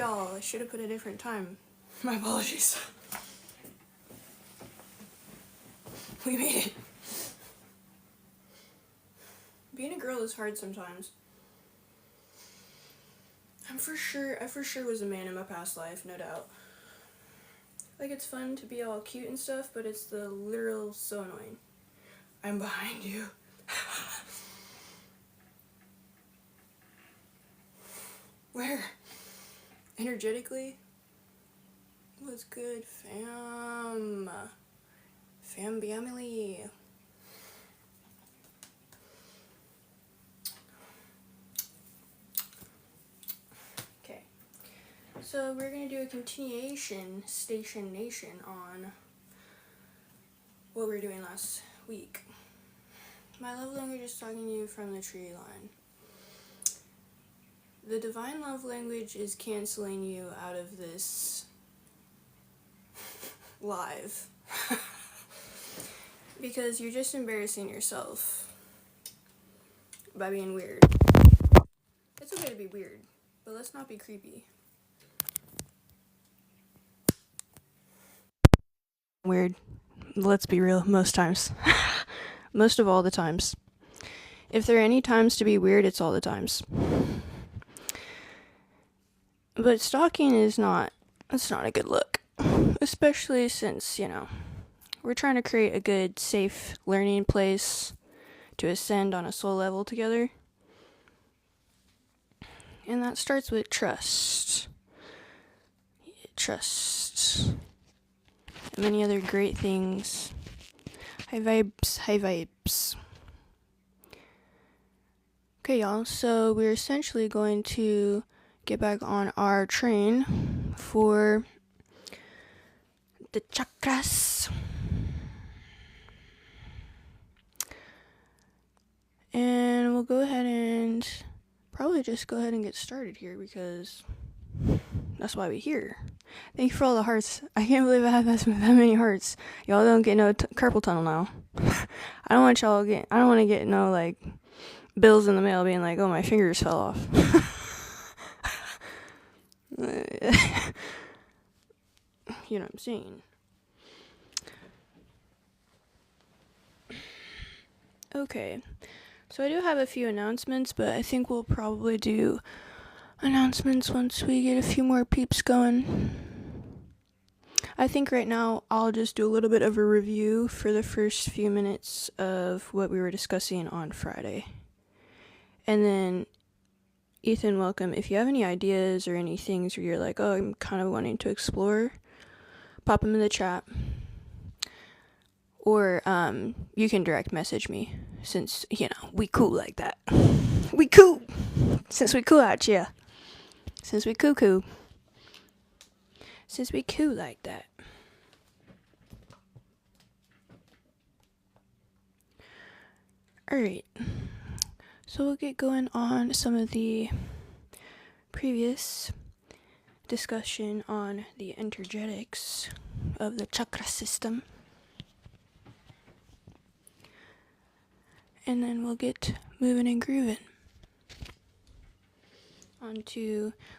y'all. I should have put a different time. My apologies. We made it. Being a girl is hard sometimes. I for sure was a man in my past life, no doubt. Like, it's fun to be all cute and stuff, but it's the literal so annoying. I'm behind you. Where? Energetically? What's good, fam? Family. Okay. So we're gonna do a continuation, Station Nation, on what we were doing last week. My love language is talking to you from the tree line. The divine love language is canceling you out of this live. Because you're just embarrassing yourself by being weird. It's okay to be weird, but let's not be creepy. Weird. Let's be real, most times. Most of all the times. If there are any times to be weird, it's all the times. But stalking it's not a good look. Especially since, we're trying to create a good, safe learning place to ascend on a soul level together. And that starts with trust. Trust. And many other great things. High vibes. Okay, y'all, so we're essentially going to get back on our train for the chakras. And we'll go ahead and probably just go ahead and get started here because that's why we're here. Thank you for all the hearts. I can't believe I have that many hearts. Y'all don't get no carpal tunnel now. I don't want to get no, bills in the mail being like, oh, my fingers fell off. You know what I'm saying? Okay. So I do have a few announcements, but I think we'll probably do announcements once we get a few more peeps going. I think right now I'll just do a little bit of a review for the first few minutes of what we were discussing on Friday. And then, Ethan, welcome. If you have any ideas or any things where you're like, oh, I'm kind of wanting to explore, pop them in the chat. Or you can direct message me since, we cool like that. We cool. Since we cool out here. Since we cuckoo. Since we cool like that. Alright. So we'll get going on some of the previous discussion on the energetics of the chakra system. And then we'll get moving and grooving.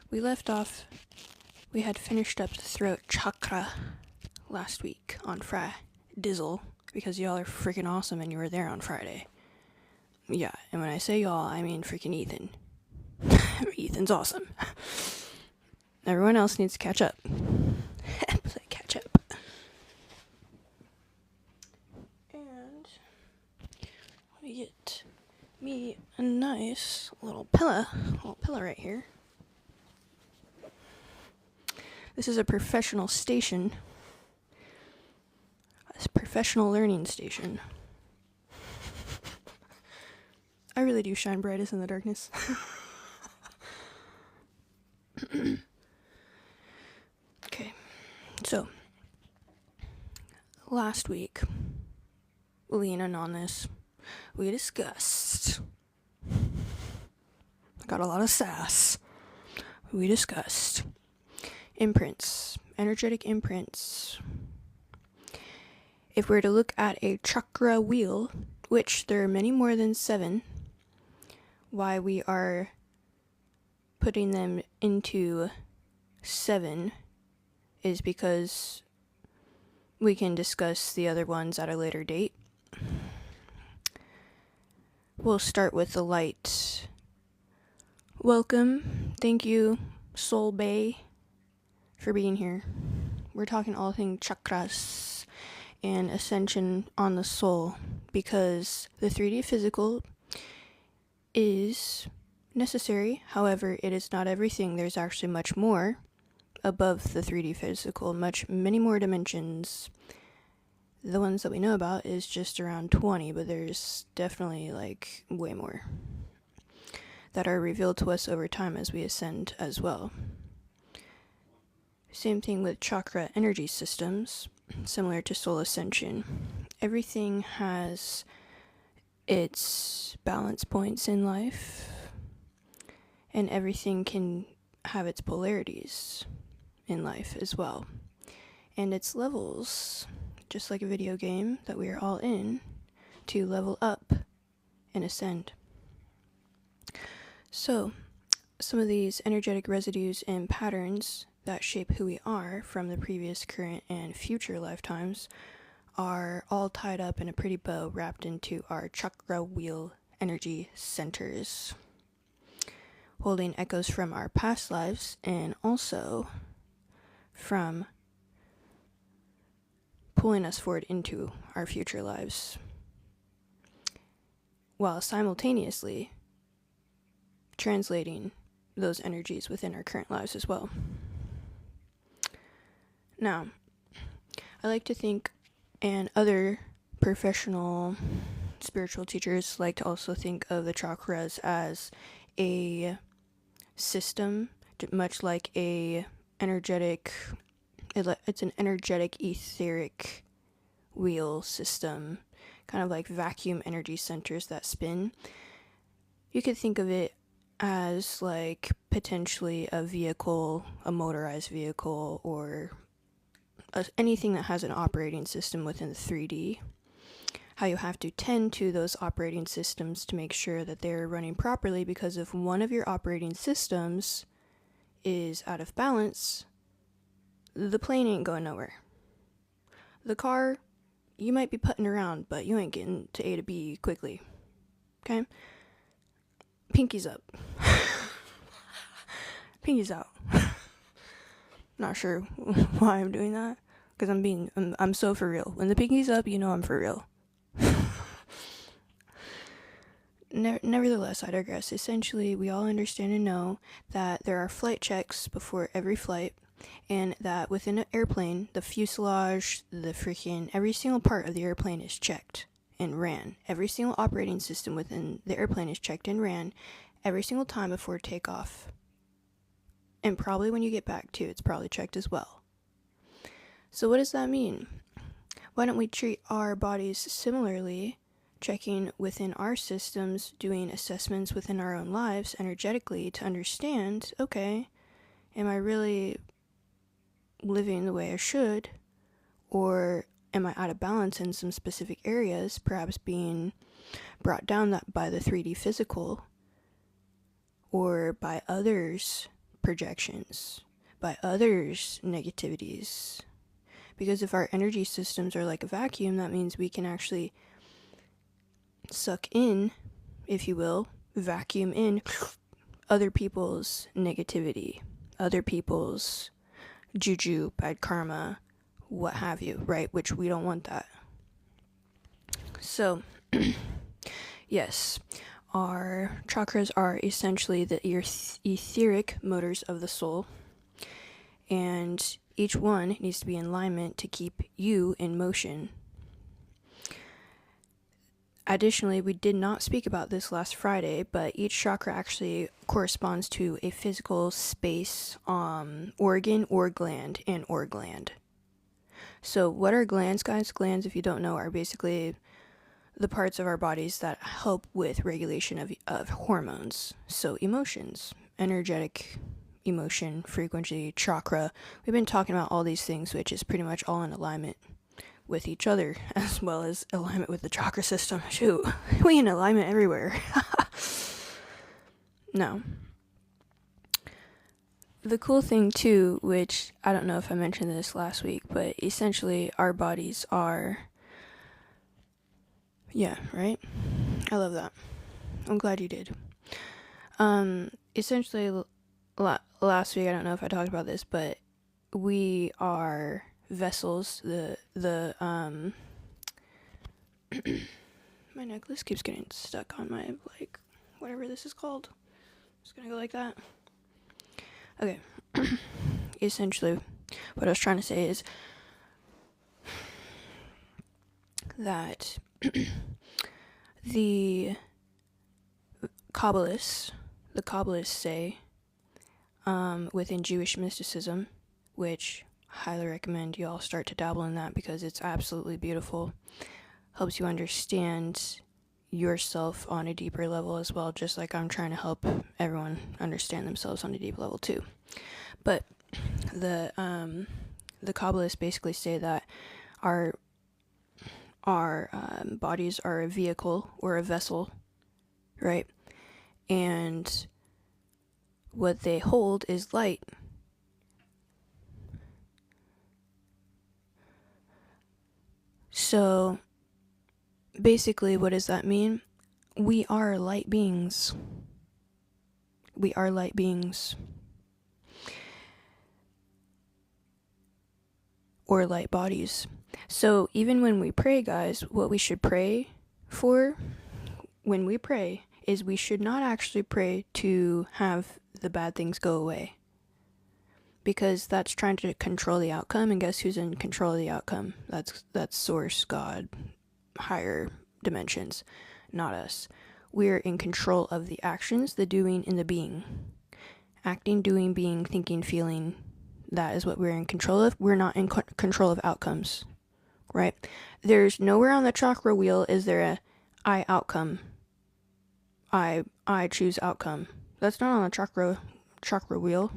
We left off, we had finished up the throat chakra last week on Dizzle, because y'all are freaking awesome and you were there on Friday. Yeah, and when I say y'all, I mean freaking Ethan. Ethan's awesome. Everyone else needs to catch up. Play catch up. And we get me a nice little pillow right here. This is a professional station. A professional learning station. I really do shine brightest in the darkness. Okay, so last week, leaning on this, we discussed. I got a lot of sass. We discussed imprints, energetic imprints. If we're to look at a chakra wheel, which there are many more than 7, why we are putting them into 7 is because we can discuss the other ones at a later date. We'll start with the light. Welcome. Thank you, Soul Bay, for being here. We're talking all things chakras and ascension on the soul, because the 3D physical is necessary. However, it is not everything. There's actually much more above the 3D physical, many more dimensions. The ones that we know about is just around 20, but there's definitely like way more that are revealed to us over time as we ascend as well. Same thing with chakra energy systems, similar to soul ascension. Everything has its balance points in life, and everything can have its polarities in life as well, and its levels, just like a video game that we are all in to level up and ascend. So, some of these energetic residues and patterns that shape who we are from the previous, current, and future lifetimes are all tied up in a pretty bow wrapped into our chakra wheel energy centers, holding echoes from our past lives and also from pulling us forward into our future lives, while simultaneously translating those energies within our current lives as well. Now, I like to think, and other professional spiritual teachers like to also think of the chakras as a system, much like it's an energetic etheric wheel system, kind of like vacuum energy centers that spin. You could think of it as like potentially a vehicle, a motorized vehicle, or anything that has an operating system within the 3D. How you have to tend to those operating systems to make sure that they're running properly, because if one of your operating systems is out of balance, the plane ain't going nowhere. The car, you might be putting around, but you ain't getting to A to B quickly. Okay? Pinkies up. Pinkies out. Not sure why I'm doing that, because I'm so for real. When the pinky's up, you know I'm for real. Nevertheless, I digress. Essentially, we all understand and know that there are flight checks before every flight, and that within an airplane, the fuselage, every single part of the airplane is checked and ran. Every single operating system within the airplane is checked and ran every single time before takeoff. And probably when you get back too, it's probably checked as well. So what does that mean? Why don't we treat our bodies similarly, checking within our systems, doing assessments within our own lives energetically to understand, okay, am I really living the way I should? Or am I out of balance in some specific areas, perhaps being brought down by the 3D physical, or by others' projections, by others' negativities? Because if our energy systems are like a vacuum, that means we can actually suck in, if you will, vacuum in other people's negativity, other people's juju, bad karma, what have you, right? Which we don't want that. So, yes, our chakras are essentially the etheric motors of the soul, and each one needs to be in alignment to keep you in motion. Additionally, we did not speak about this last Friday, but each chakra actually corresponds to a physical space, organ or gland, and or gland. So what are glands, guys? Glands, if you don't know, are basically the parts of our bodies that help with regulation of hormones. So emotions, energetic emotion, frequency, chakra. We've been talking about all these things, which is pretty much all in alignment with each other, as well as alignment with the chakra system. Shoot, we in alignment everywhere. Now, the cool thing too, which I don't know if I mentioned this last week, but essentially our bodies are, yeah, right? I love that. I'm glad you did. Essentially last week, I don't know if I talked about this, but we are vessels. My necklace keeps getting stuck on my, like, whatever this is called. I'm just gonna go like that. Okay. Essentially, what I was trying to say is that the Kabbalists say, within Jewish mysticism, which I highly recommend you all start to dabble in that because it's absolutely beautiful, helps you understand yourself on a deeper level as well, just like I'm trying to help everyone understand themselves on a deep level too. But the Kabbalists basically say that our bodies are a vehicle or a vessel, right? And what they hold is light. So basically, what does that mean? We are light beings. We are light beings. Or light bodies. So even when we pray, guys, what we should pray for when we pray is we should not actually pray to have the bad things go away. Because that's trying to control the outcome, and guess who's in control of the outcome? That's source, God, higher dimensions, not us. We're in control of the actions, the doing, and the being. Acting, doing, being, thinking, feeling. That is what we're in control of. We're not in control of outcomes, right? There's nowhere on the chakra wheel is there a I outcome. I choose outcome. That's not on the chakra wheel.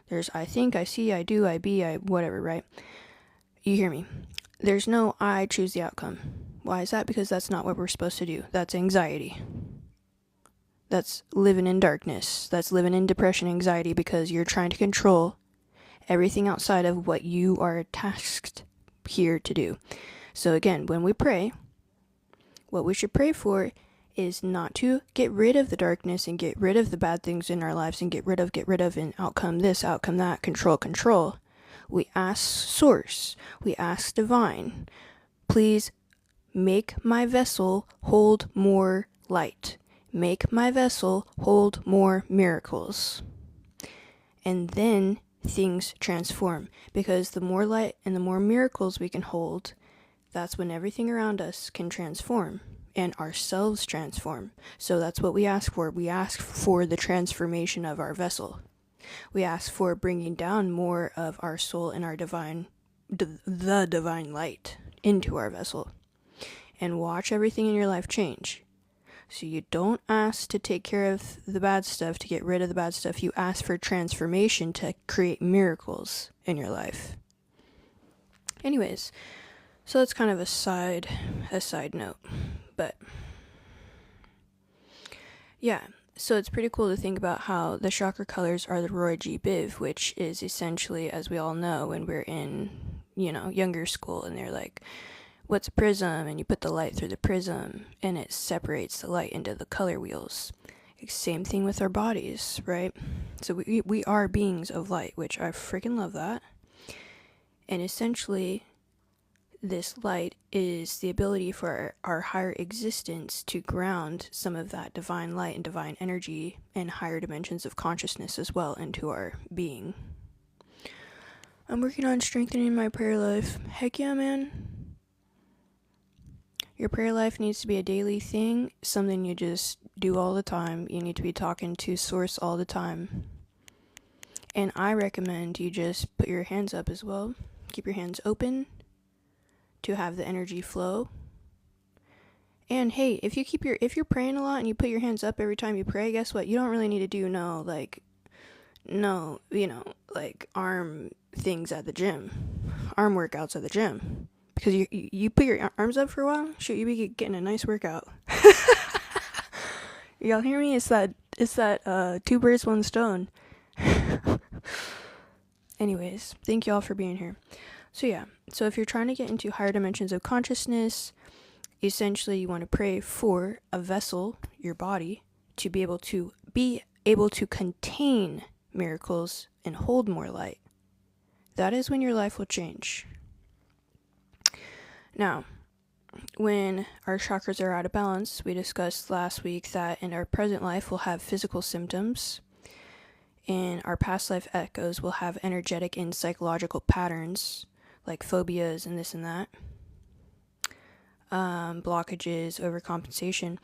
There's I think, I see, I do, I be, I whatever, right? You hear me? There's no I choose the outcome. Why is that? Because that's not what we're supposed to do. That's anxiety. That's living in darkness. That's living in depression, anxiety, because you're trying to control everything outside of what you are tasked here to do. So again, when we pray, what we should pray for is not to get rid of the darkness and get rid of the bad things in our lives and get rid of and outcome this, outcome that, control. We ask source, we ask divine, please make my vessel hold more light. Make my vessel hold more miracles. And then things transform, because the more light and the more miracles we can hold, that's when everything around us can transform and ourselves transform. So that's what we ask for. We ask for the transformation of our vessel. We ask for bringing down more of our soul and our the divine light into our vessel, and watch everything in your life change. So you don't ask to take care of the bad stuff, to get rid of the bad stuff. You ask for transformation to create miracles in your life. Anyways, so that's kind of a side note. But yeah, so it's pretty cool to think about how the chakra colors are the Roy G. Biv, which is essentially, as we all know, when we're in, younger school, and they're like, what's a prism? And you put the light through the prism, and it separates the light into the color wheels. Same thing with our bodies, right? So we are beings of light, which I freaking love that. And essentially, this light is the ability for our higher existence to ground some of that divine light and divine energy and higher dimensions of consciousness as well into our being. I'm working on strengthening my prayer life. Heck yeah, man. Your prayer life needs to be a daily thing, something you just do all the time. You need to be talking to Source all the time. And I recommend you just put your hands up as well. Keep your hands open to have the energy flow. And hey, if you're praying a lot and you put your hands up every time you pray, guess what? You don't really need to do arm things at the gym, arm workouts at the gym, because you put your arms up for a while, shoot, you be getting a nice workout. Y'all hear me? It's that two birds, one stone. Anyways, thank you all for being here. So if you're trying to get into higher dimensions of consciousness, essentially you want to pray for a vessel, your body, to be able to contain miracles and hold more light. That is when your life will change. Now, when our chakras are out of balance, we discussed last week that in our present life we'll have physical symptoms. In our past life echoes, we'll have energetic and psychological patterns like phobias and this and that, blockages, overcompensation,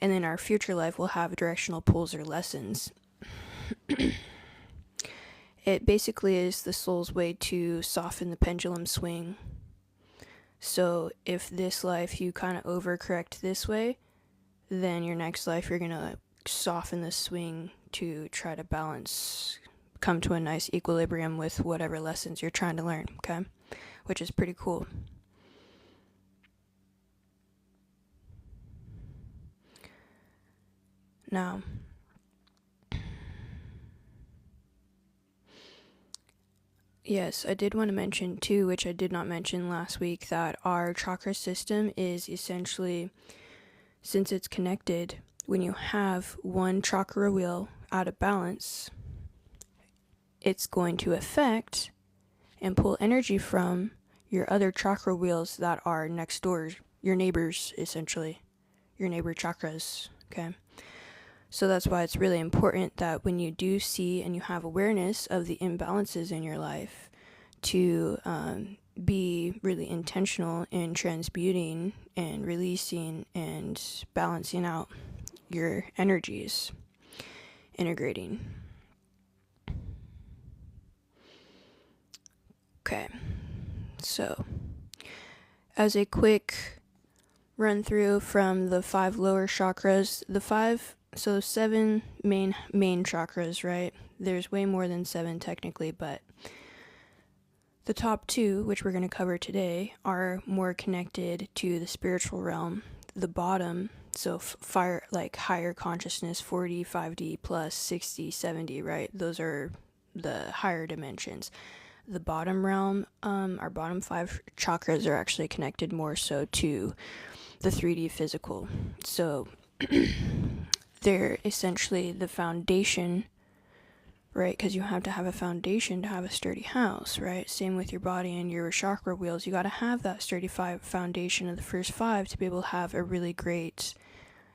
and then our future life will have directional pulls or lessons. It basically is the soul's way to soften the pendulum swing. So if this life you kind of overcorrect this way, then your next life you're going to soften the swing to try to balance, come to a nice equilibrium with whatever lessons you're trying to learn, okay? Which is pretty cool. Now, yes, I did want to mention too, which I did not mention last week, that our chakra system is essentially, since it's connected, when you have one chakra wheel out of balance, it's going to affect and pull energy from your other chakra wheels that are next door, your neighbors, essentially, your neighbor chakras, okay? So that's why it's really important that when you do see and you have awareness of the imbalances in your life, to be really intentional in transmuting and releasing and balancing out your energies, integrating. Okay, so as a quick run through from the 5 lower chakras, so 7 main chakras, right? There's way more than 7 technically, but the top 2, which we're going to cover today, are more connected to the spiritual realm. The bottom, so fire, like higher consciousness, 40, 5D plus 60, 70, right? Those are the higher dimensions. The bottom realm, our bottom 5 chakras are actually connected more so to the 3D physical. So they're essentially the foundation, right? Because you have to have a foundation to have a sturdy house, right? Same with your body and your chakra wheels. You got to have that sturdy foundation of the first 5 to be able to have a really great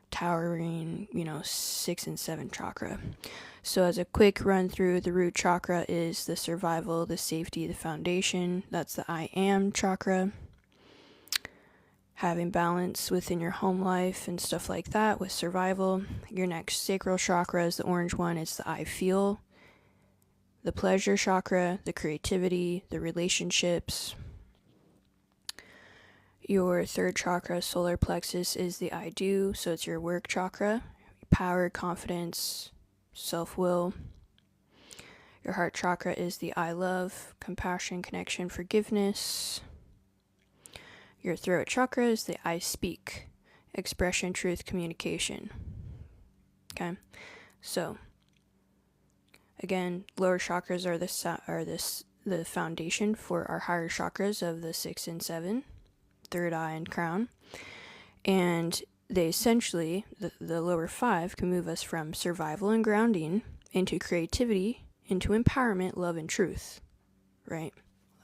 towering, 6 and 7 chakra. So as a quick run through, the root chakra is the survival, the safety, the foundation. That's the I am chakra. Having balance within your home life and stuff like that with survival. Your next sacral chakra is the orange one. It's the I feel. The pleasure chakra, the creativity, the relationships. Your third chakra, solar plexus, is the I do. So it's your work chakra, power, confidence, self-will. Your heart chakra is the I love, compassion, connection, forgiveness. Your throat chakra is the I speak, expression, truth, communication. Okay, so again, lower chakras are the foundation for our higher chakras of the 6 and 7, third eye and crown, and they essentially, the lower 5 can move us from survival and grounding into creativity, into empowerment, love, and truth, right?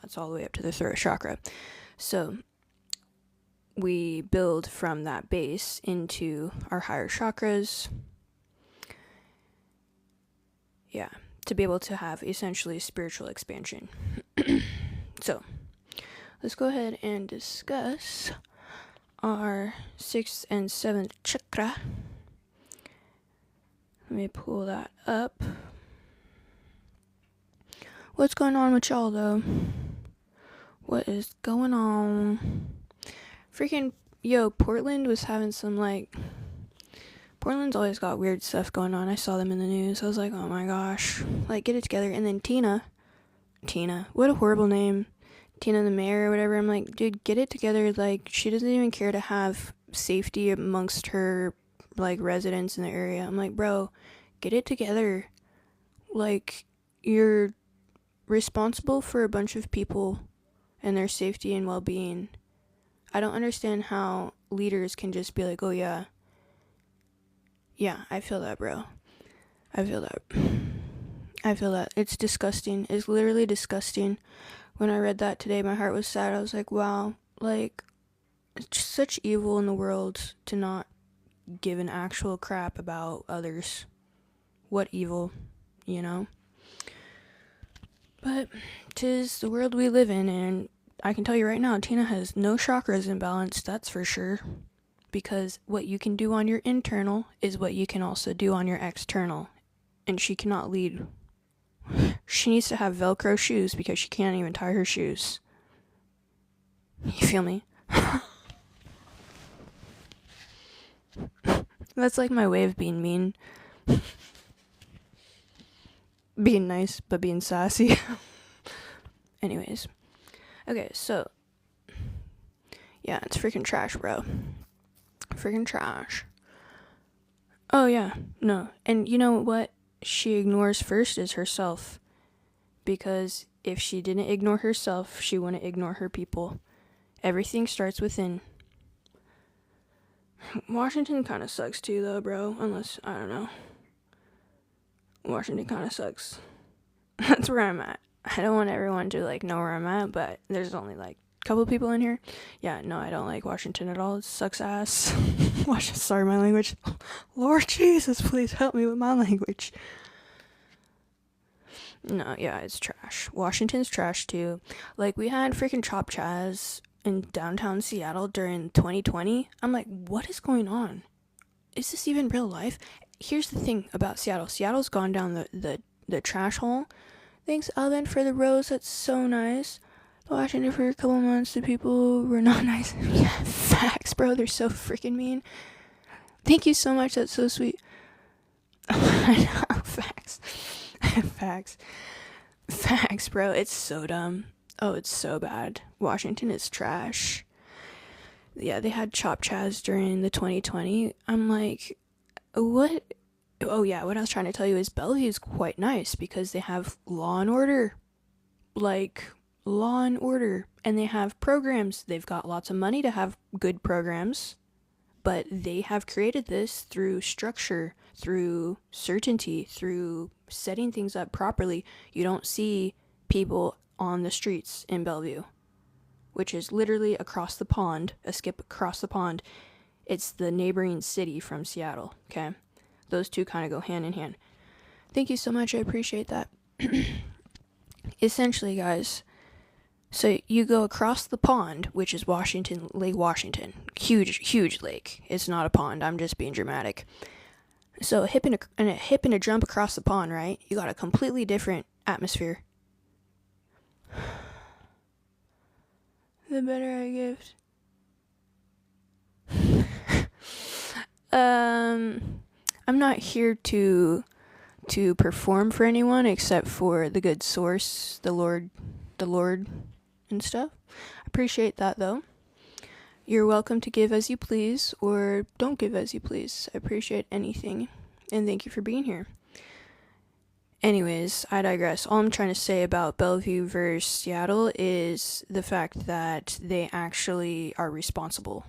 That's all the way up to the throat chakra. So we build from that base into our higher chakras, to be able to have essentially spiritual expansion. So let's go ahead and discuss our 6th and 7th chakra. Let me pull that up. What's going on with y'all though? What is going on? Freaking, Portland was having some Portland's always got weird stuff going on. I saw them in the news. I was like, oh my gosh, get it together. And then Tina, what a horrible name. Tina the mayor or whatever. I'm like, dude, get it together. She doesn't even care to have safety amongst her, residents in the area. I'm like, bro, get it together. you're responsible for a bunch of people and their safety and well-being. I don't understand how leaders can just be like, oh yeah, I feel that, bro. I feel that. It's disgusting. It's literally disgusting. When I read that today, my heart was sad. I was like, wow, like, it's such evil in the world to not give an actual crap about others. What evil, you know? But 'tis the world we live in, and I can tell you right now, Tina has no chakras in balance, that's for sure. Because what you can do on your internal is what you can also do on your external. And she cannot lead. She needs to have Velcro shoes because she can't even tie her shoes. You feel me? That's like my way of being mean. Being nice, but being sassy. Anyways. Okay, so. Yeah, it's freaking trash, bro. Freaking trash. Oh, yeah. No. And you know what she ignores first is herself. Because if she didn't ignore herself, she wouldn't ignore her people. Everything starts within. Washington kind of sucks too, though, bro. Unless, I don't know. Washington kind of sucks. That's where I'm at. I don't want everyone to, like, know where I'm at, but there's only, like, a couple people in here. Yeah, no, I don't like Washington at all. It sucks ass. Sorry, my language. Lord Jesus, please help me with my language. No, yeah, it's trash. Washington's trash, too. Like, we had freaking Chop Chaz in downtown Seattle during 2020. I'm like, what is going on? Is this even real life? Here's the thing about Seattle. Seattle's gone down the trash hole. Thanks, Alvin, for the rose. That's so nice. Washington for a couple months, the people were not nice. Yeah, facts, bro. They're so freaking mean. Thank you so much. That's so sweet. I know, facts. Facts, bro. It's so dumb. Oh, it's so bad. Washington is trash. Yeah, they had Chop Chaz during the 2020. I'm like, what? Oh, yeah, what I was trying to tell you is Bellevue's quite nice because they have law and order. Like, law and order. And they have programs. They've got lots of money to have good programs. But they have created this through structure, through certainty, through setting things up properly. You don't see people on the streets in Bellevue, which is literally across the pond, a skip across the pond. It's the neighboring city from Seattle, okay? Those two kind of go hand in hand. Thank you so much. I appreciate that. Essentially, guys, so you go across the pond, which is Lake Washington. Huge lake. It's not a pond. I'm just being dramatic. So a hip and a jump across the pond, right? You got a completely different atmosphere. The better I gift. I'm not here to perform for anyone except for the good source, the Lord and stuff. I appreciate that, though. You're welcome to give as you please or don't give as you please. I appreciate anything, and thank you for being here. Anyways, I digress. All I'm trying to say about Bellevue versus Seattle is the fact that they actually are responsible.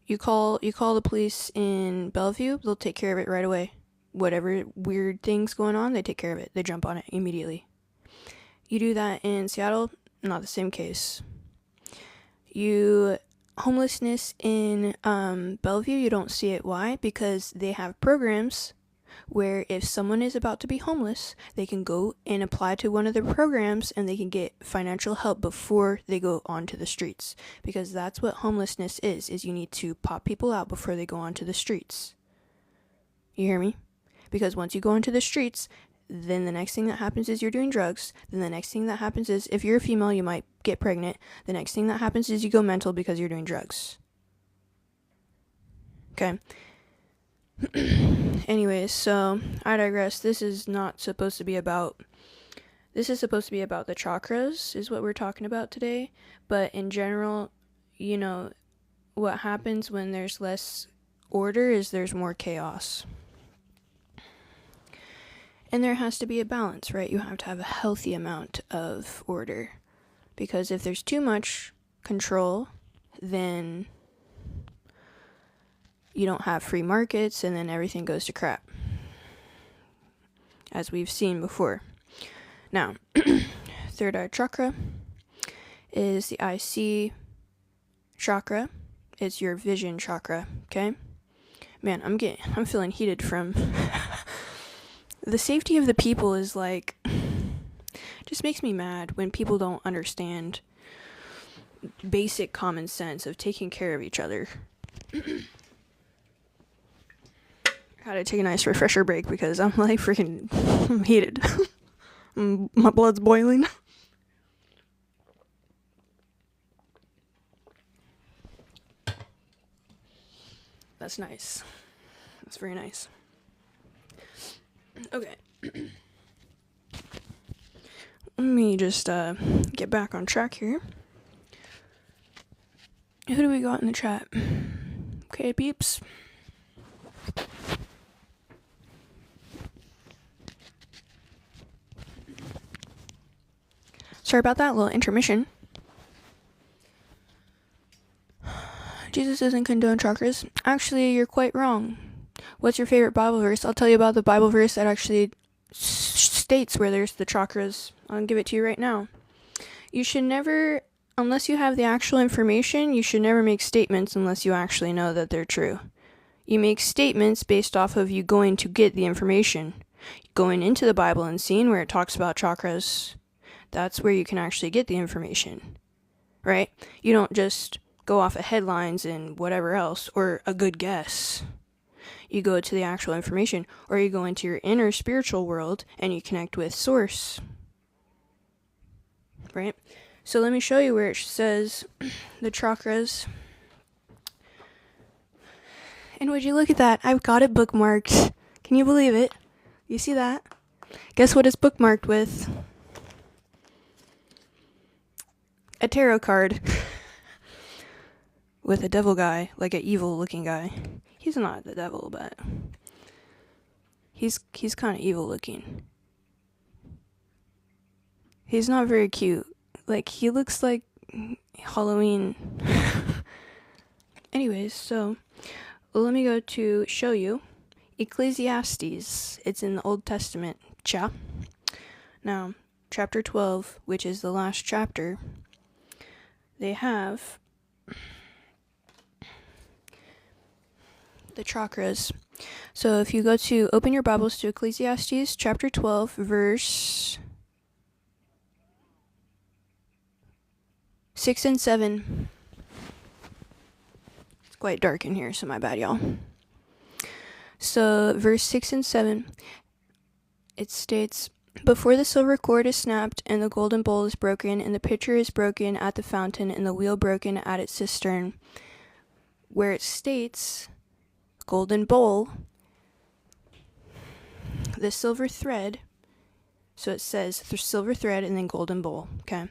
You call the police in Bellevue, they'll take care of it right away. Whatever weird thing's going on, they take care of it. They jump on it immediately. You do that in Seattle, not the same case. Homelessness in Bellevue, you don't see it. Why? Because they have programs where if someone is about to be homeless, they can go and apply to one of their programs and they can get financial help before they go onto the streets. Because that's what homelessness is you need to pop people out before they go onto the streets. You hear me? Because once you go into the streets, then the next thing that happens is you're doing drugs. Then the next thing that happens is, if you're a female, you might get pregnant. The next thing that happens is you go mental because you're doing drugs. Okay. Anyways, so I digress. This is supposed to be about the chakras, is what we're talking about today. But in general, what happens when there's less order is there's more chaos. And there has to be a balance, right? You have to have a healthy amount of order. Because if there's too much control, then you don't have free markets, and then everything goes to crap, as we've seen before. Now, third eye chakra is the IC chakra. It's your vision chakra, okay? Man, I'm feeling heated from the safety of the people is like, just makes me mad when people don't understand basic common sense of taking care of each other. Gotta take a nice refresher break because I'm like I'm heated. My blood's boiling. That's nice. That's very nice. Okay. Let me just get back on track here. Who do we got in the chat? Okay, peeps. Sorry about that little intermission. Jesus doesn't condone chakras. Actually, you're quite wrong. What's your favorite Bible verse? I'll tell you about the Bible verse that actually states where there's the chakras. I'll give it to you right now. You should never, unless you have the actual information, you should never make statements unless you actually know that they're true. You make statements based off of you going to get the information. Going into the Bible and seeing where it talks about chakras, that's where you can actually get the information, right? You don't just go off of headlines and whatever else, or a good guess. You go to the actual information, or you go into your inner spiritual world and you connect with source, right? So let me show you where it says the chakras. And would you look at that? I've got it bookmarked. Can you believe it? You see that? Guess what it's bookmarked with? A tarot card. With a devil guy, like an evil looking guy. He's not the devil, but he's kind of evil looking. He's not very cute. Like, he looks like Halloween. Anyways, so let me go to show you Ecclesiastes. It's in the Old Testament. Now, chapter 12, which is the last chapter, they have the chakras. So if you go to open your Bibles to Ecclesiastes chapter 12, verse 6 and 7. It's quite dark in here, so my bad, y'all. So verse 6 and 7, it states, "Before the silver cord is snapped, and the golden bowl is broken, and the pitcher is broken at the fountain, and the wheel broken at its cistern," where it states golden bowl, the silver thread, so it says the silver thread and then golden bowl, okay?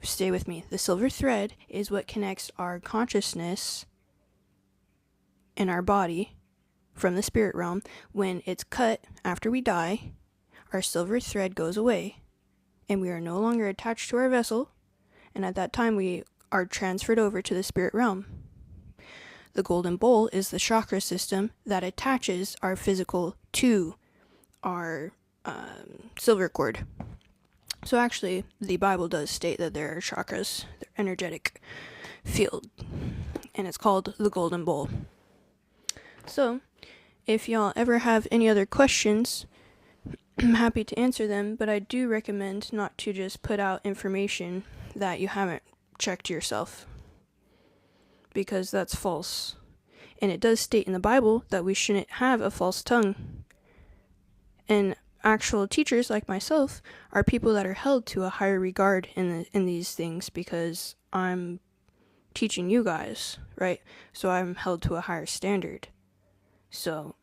Stay with me. The silver thread is what connects our consciousness in our body from the spirit realm. When it's cut after we die, our silver thread goes away, and we are no longer attached to our vessel, and at that time we are transferred over to the spirit realm. The golden bowl is the chakra system that attaches our physical to our silver cord. So actually, the Bible does state that there are chakras, they're energetic field, and it's called the golden bowl. So, if y'all ever have any other questions, I'm happy to answer them, but I do recommend not to just put out information that you haven't checked yourself, because that's false. And it does state in the Bible that we shouldn't have a false tongue. And actual teachers like myself are people that are held to a higher regard in these things, because I'm teaching you guys, right? So I'm held to a higher standard. So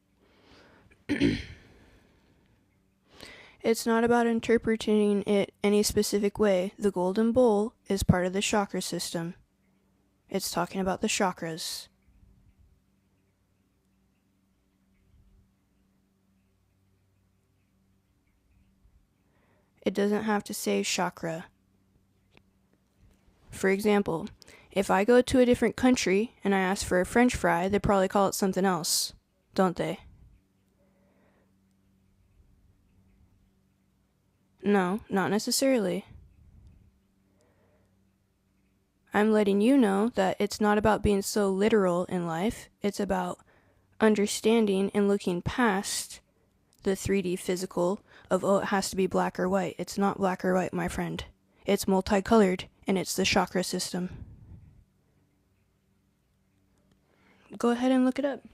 it's not about interpreting it any specific way. The golden bowl is part of the chakra system. It's talking about the chakras. It doesn't have to say chakra. For example, if I go to a different country and I ask for a French fry, they probably call it something else, don't they? No, not necessarily. I'm letting you know that it's not about being so literal in life. It's about understanding and looking past the 3D physical of, oh, it has to be black or white. It's not black or white, my friend. It's multicolored, and it's the chakra system. Go ahead and look it up.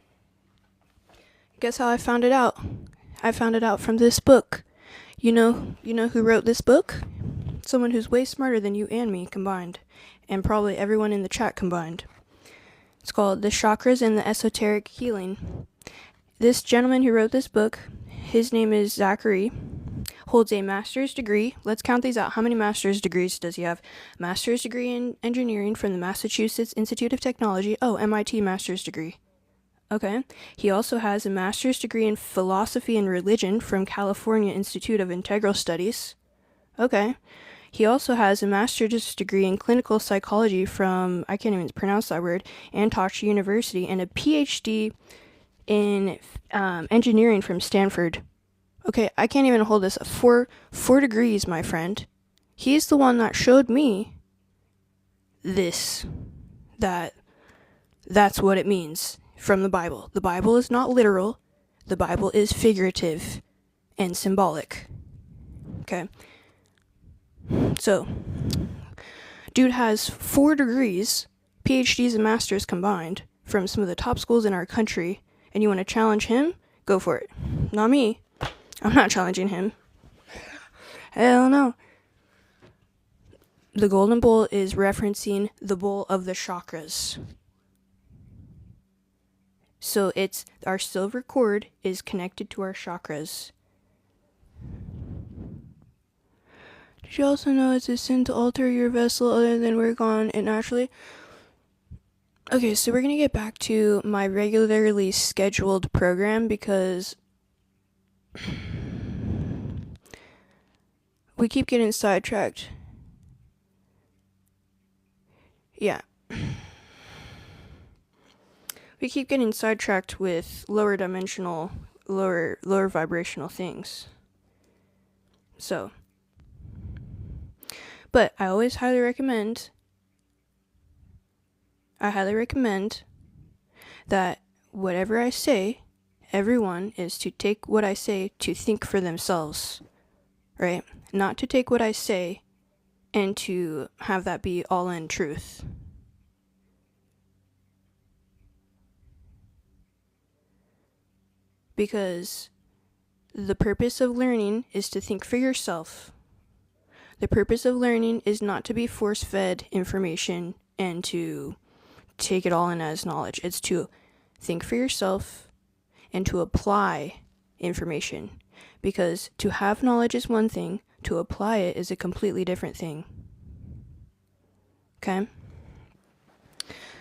Guess how I found it out? I found it out from this book. You know who wrote this book? Someone who's way smarter than you and me combined, and probably everyone in the chat combined. It's called The Chakras and the Esoteric Healing. This gentleman who wrote this book, his name is Zachary, holds a master's degree. Let's count these out. How many master's degrees does he have? Master's degree in engineering from the Massachusetts Institute of Technology. Oh, MIT master's degree. Okay. He also has a master's degree in philosophy and religion from California Institute of Integral Studies. Okay. He also has a master's degree in clinical psychology from, I can't even pronounce that word, Antosh University, and a PhD in engineering from Stanford. Okay, I can't even hold this. Four degrees, my friend. He's the one that showed me this, that's what it means from the Bible. The Bible is not literal. The Bible is figurative and symbolic. Okay. So, dude has 4 degrees, PhDs and masters combined, from some of the top schools in our country, and you want to challenge him? Go for it. Not me. I'm not challenging him. Hell no. The golden bowl is referencing the bowl of the chakras. So it's, our silver cord is connected to our chakras. Did you also know it's a sin to alter your vessel other than work on it naturally? Okay, so we're going to get back to my regularly scheduled program because we keep getting sidetracked. Yeah. We keep getting sidetracked with lower dimensional, lower vibrational things. So, but I always highly recommend that whatever I say, everyone is to take what I say to think for themselves, right? Not to take what I say and to have that be all in truth. Because the purpose of learning is to think for yourself. The purpose of learning is not to be force-fed information and to take it all in as knowledge. It's to think for yourself and to apply information. Because to have knowledge is one thing, to apply it is a completely different thing. Okay?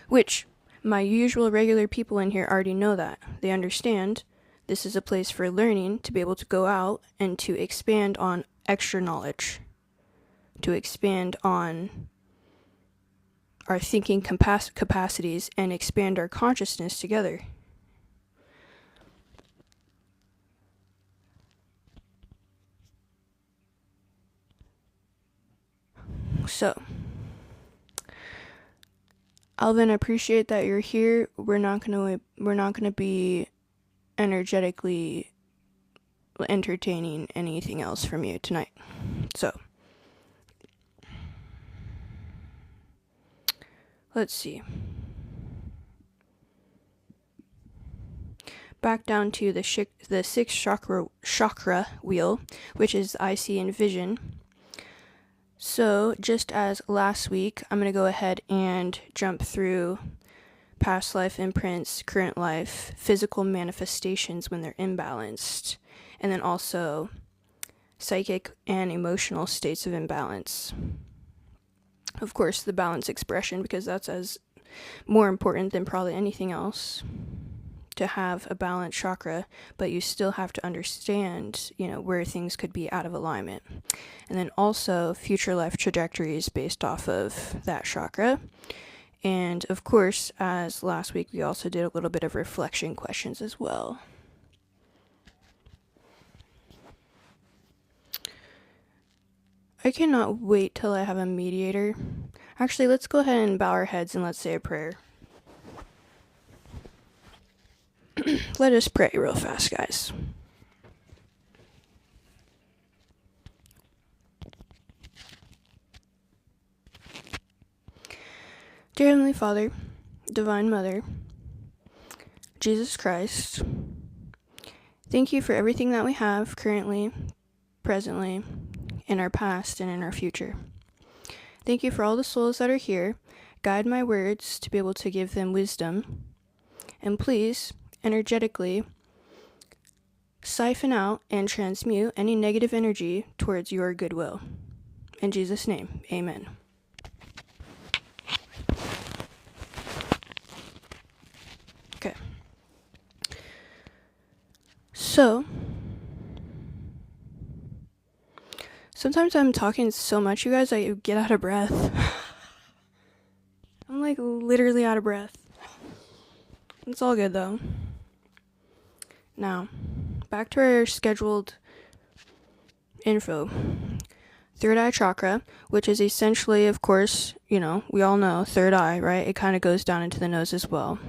Which, my usual regular people in here already know that. They understand this is a place for learning, to be able to go out and to expand on extra knowledge. To expand on our thinking capacities and expand our consciousness together. So, Alvin, I appreciate that you're here. We're not gonna be energetically entertaining anything else from you tonight. So, let's see. Back down to the 6th chakra wheel, which is I see and vision. So, just as last week, I'm going to go ahead and jump through past life imprints, current life, physical manifestations when they're imbalanced, and then also psychic and emotional states of imbalance. Of course, the balance expression, because that's as more important than probably anything else. to have a balanced chakra, but you still have to understand, where things could be out of alignment. And then also future life trajectories based off of that chakra. And of course, as last week, we also did a little bit of reflection questions as well. I cannot wait till I have a mediator. Actually, let's go ahead and bow our heads and let's say a prayer. Let us pray real fast, guys. Dear Heavenly Father, Divine Mother, Jesus Christ, thank you for everything that we have currently, presently, in our past, and in our future. Thank you for all the souls that are here. Guide my words to be able to give them wisdom. And please, energetically, siphon out and transmute any negative energy towards your goodwill. In Jesus' name, amen. Okay. So, sometimes I'm talking so much, you guys, I get out of breath. I'm like literally out of breath. It's all good though. Now, back to our scheduled info. Third eye chakra, which is essentially, of course, we all know third eye, right? It kind of goes down into the nose as well.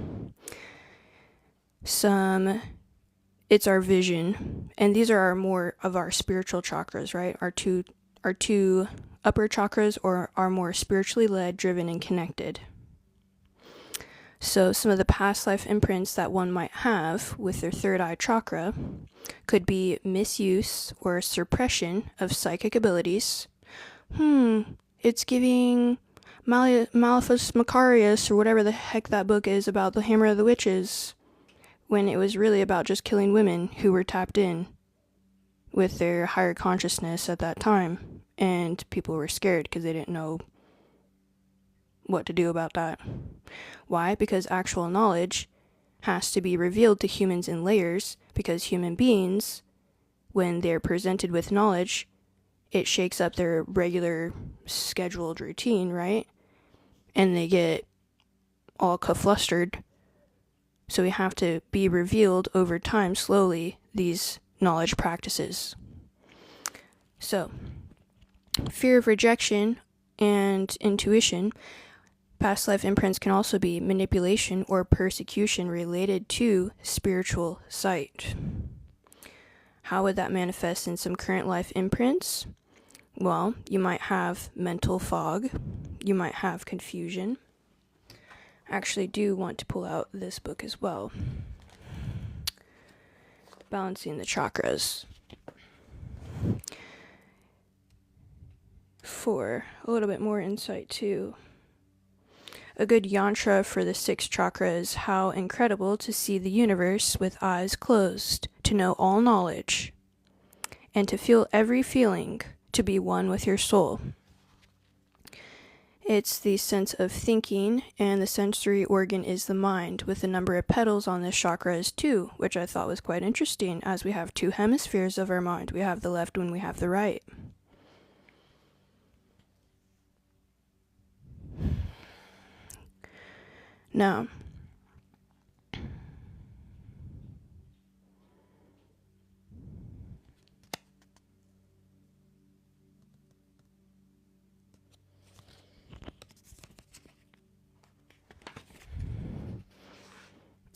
It's our vision, and these are more of our spiritual chakras, right? Our two upper chakras are more spiritually led, driven, and connected. So some of the past life imprints that one might have with their third eye chakra could be misuse or suppression of psychic abilities. It's giving Maleficus Macarius, or whatever the heck that book is about the Hammer of the Witches, when it was really about just killing women who were tapped in with their higher consciousness at that time, and people were scared because they didn't know what to do about that. Why? Because actual knowledge has to be revealed to humans in layers, because human beings, when they're presented with knowledge, it shakes up their regular scheduled routine, right? And they get all flustered. So we have to be revealed over time, slowly, these knowledge practices. So, fear of rejection and intuition. Past life imprints can also be manipulation or persecution related to spiritual sight. How would that manifest in some current life imprints? Well, you might have mental fog. You might have confusion. I actually do want to pull out this book as well. Balancing the Chakras. For a little bit more insight too. A good yantra for the sixth chakra is how incredible to see the universe with eyes closed, to know all knowledge, and to feel every feeling, to be one with your soul. It's the sense of thinking, and the sensory organ is the mind, with the number of petals on this chakra is 2, which I thought was quite interesting, as we have 2 hemispheres of our mind. We have the left one, we have the right. Now,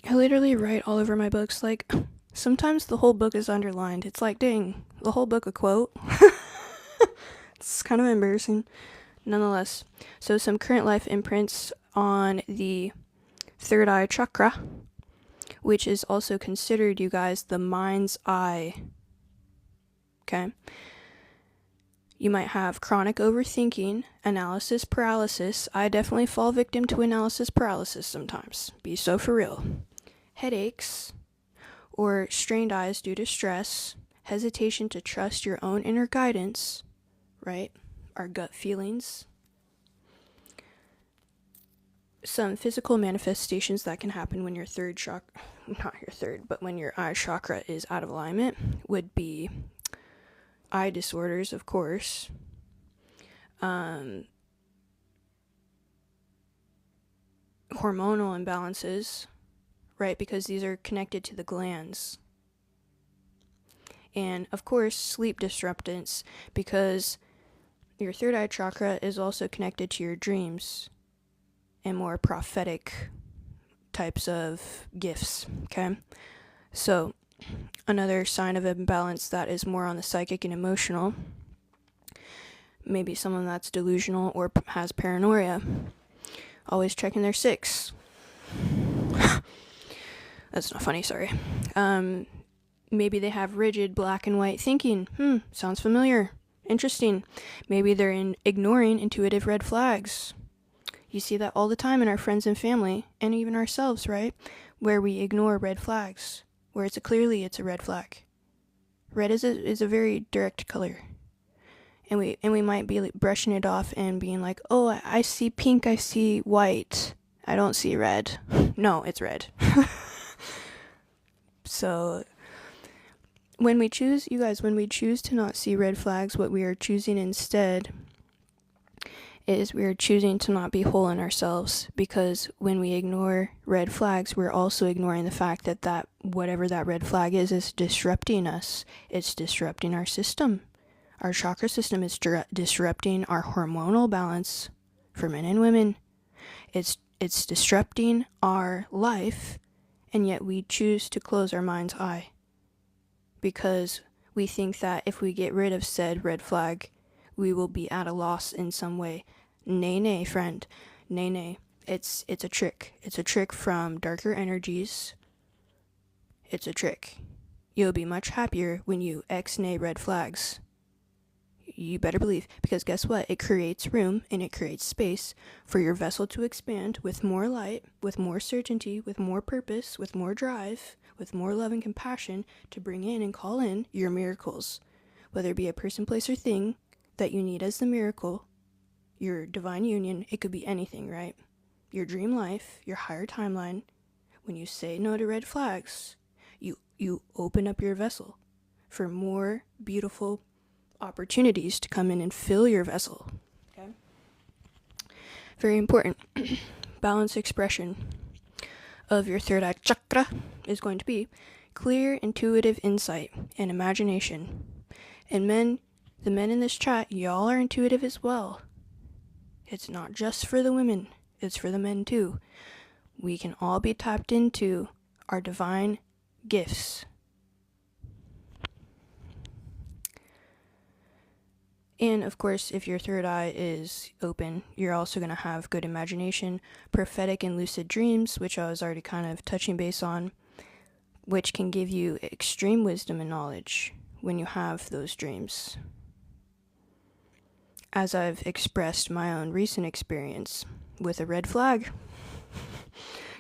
I literally write all over my books, like, sometimes the whole book is underlined. It's like, dang, the whole book a quote. It's kind of embarrassing. Nonetheless, so some current life imprints on the third eye chakra, which is also considered, you guys, the mind's eye. Okay? You might have chronic overthinking, analysis paralysis. I definitely fall victim to analysis paralysis sometimes. Be so for real. Headaches, or strained eyes due to stress, hesitation to trust your own inner guidance, right? Our gut feelings. some physical manifestations that can happen when your third chakra, not your third, but when your eye chakra is out of alignment would be eye disorders, of course. Hormonal imbalances, right? Because these are connected to the glands. And of course, sleep disruptance, because your third eye chakra is also connected to your dreams and more prophetic types of gifts, okay? So, another sign of imbalance that is more on the psychic and emotional, maybe someone that's delusional or has paranoia, always checking their six. That's not funny, sorry. Maybe they have rigid black and white thinking. Sounds familiar. Interesting. Maybe they're ignoring intuitive red flags. You see that all the time in our friends and family, and even ourselves, right? Where we ignore red flags, where it's a red flag. Red is a very direct color. And we might be brushing it off and being like, oh, I see pink, I see white. I don't see red. No, it's red. So when we choose to not see red flags, what we are choosing instead is we are choosing to not be whole in ourselves, because when we ignore red flags, we're also ignoring the fact that whatever that red flag is disrupting us. It's disrupting our system. Our chakra system is disrupting our hormonal balance for men and women. It's disrupting our life, and yet we choose to close our mind's eye because we think that if we get rid of said red flag, we will be at a loss in some way. Nay, friend. Nay. It's a trick. It's a trick from darker energies. It's a trick. You'll be much happier when you ex-nay red flags. You better believe, because guess what? It creates room and it creates space for your vessel to expand with more light, with more certainty, with more purpose, with more drive, with more love and compassion to bring in and call in your miracles. Whether it be a person, place, or thing that you need as the miracle, your divine union, it could be anything, right? Your dream life, your higher timeline. When you say no to red flags, you open up your vessel for more beautiful opportunities to come in and fill your vessel. Okay? Very important. Balanced expression of your third eye chakra is going to be clear, intuitive insight and imagination. And the men in this chat, y'all are intuitive as well. It's not just for the women, it's for the men too. We can all be tapped into our divine gifts. And of course, if your third eye is open, you're also going to have good imagination, prophetic and lucid dreams, which I was already kind of touching base on, which can give you extreme wisdom and knowledge when you have those dreams. As I've expressed my own recent experience with a red flag.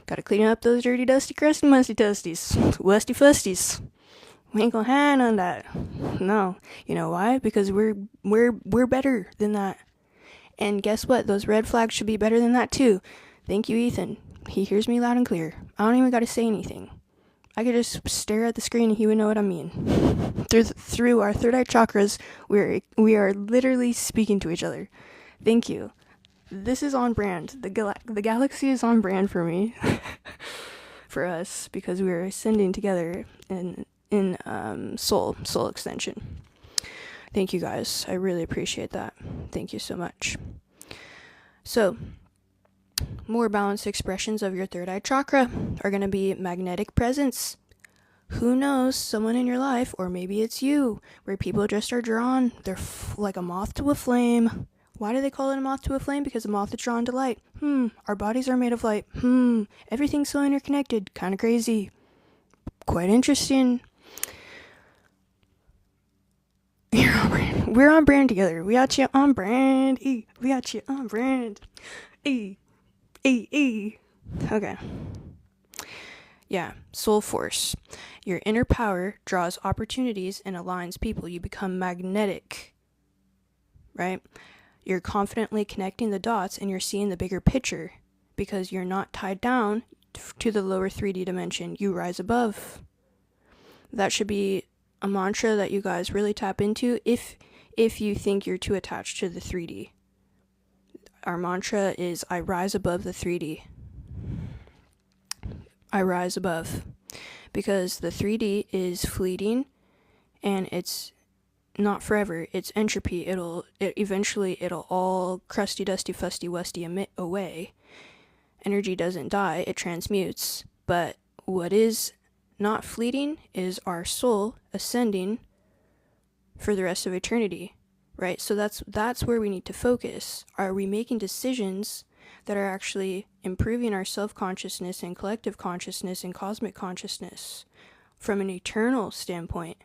Gotta clean up those dirty, dusty, crusty, musty, tusties, wusty fusties. We ain't gonna have none of that. No. You know why? Because we're better than that. And guess what? Those red flags should be better than that too. Thank you, Ethan. He hears me loud and clear. I don't even gotta say anything. I could just stare at the screen and he would know what I mean. Through our third eye chakras, we are literally speaking to each other. Thank you. This is on brand. The galaxy is on brand for me, for us, because we are ascending together in soul extension. Thank you guys. I really appreciate that. Thank you so much. So, more balanced expressions of your third eye chakra are going to be magnetic presence. Who knows, someone in your life, or maybe it's you, where people just are drawn. They're like a moth to a flame. Why do they call it a moth to a flame? Because a moth is drawn to light. Our bodies are made of light. Everything's so interconnected. Kind of crazy. Quite interesting. You're on brand. We're on brand together. We got you on brand. We got you on brand. Okay. Yeah, soul force. Your inner power draws opportunities and aligns people. You become magnetic, right? You're confidently connecting the dots and you're seeing the bigger picture because you're not tied down to the lower 3D dimension. You rise above. That should be a mantra that you guys really tap into if you think you're too attached to the 3D. Our mantra is, I rise above the 3D. I rise above. Because the 3D is fleeting and it's not forever. It's entropy. Eventually it'll all crusty, dusty, fusty, wusty emit away. Energy doesn't die, it transmutes. But what is not fleeting is our soul ascending for the rest of eternity, right? So that's where we need to focus. Are we making decisions that are actually improving our self-consciousness and collective consciousness and cosmic consciousness from an eternal standpoint?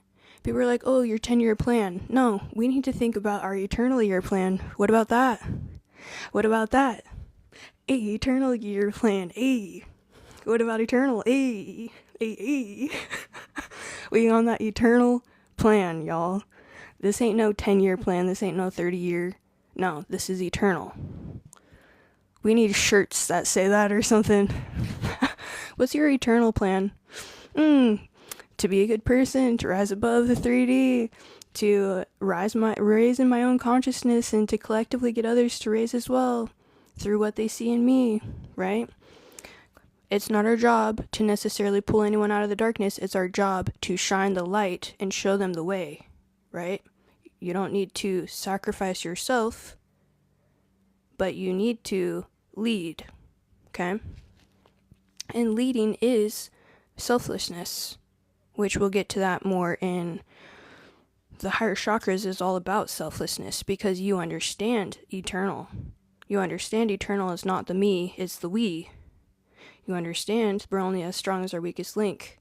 People are like, oh, your 10-year plan. No, we need to think about our eternal year plan. What about that? What about that? A eternal year plan. A. What about eternal? A. We on that eternal plan, y'all. This ain't no 10-year plan. This ain't no 30-year. No, this is eternal. We need shirts that say that or something. What's your eternal plan? To be a good person, to rise above the 3D, to raise in my own consciousness, and to collectively get others to raise as well through what they see in me, right? It's not our job to necessarily pull anyone out of the darkness. It's our job to shine the light and show them the way, right? You don't need to sacrifice yourself, but you need to lead, okay? And leading is selflessness, which we'll get to that more in the higher chakras. Is all about selflessness because you understand eternal. You understand eternal is not the me, it's the we. You understand we're only as strong as our weakest link,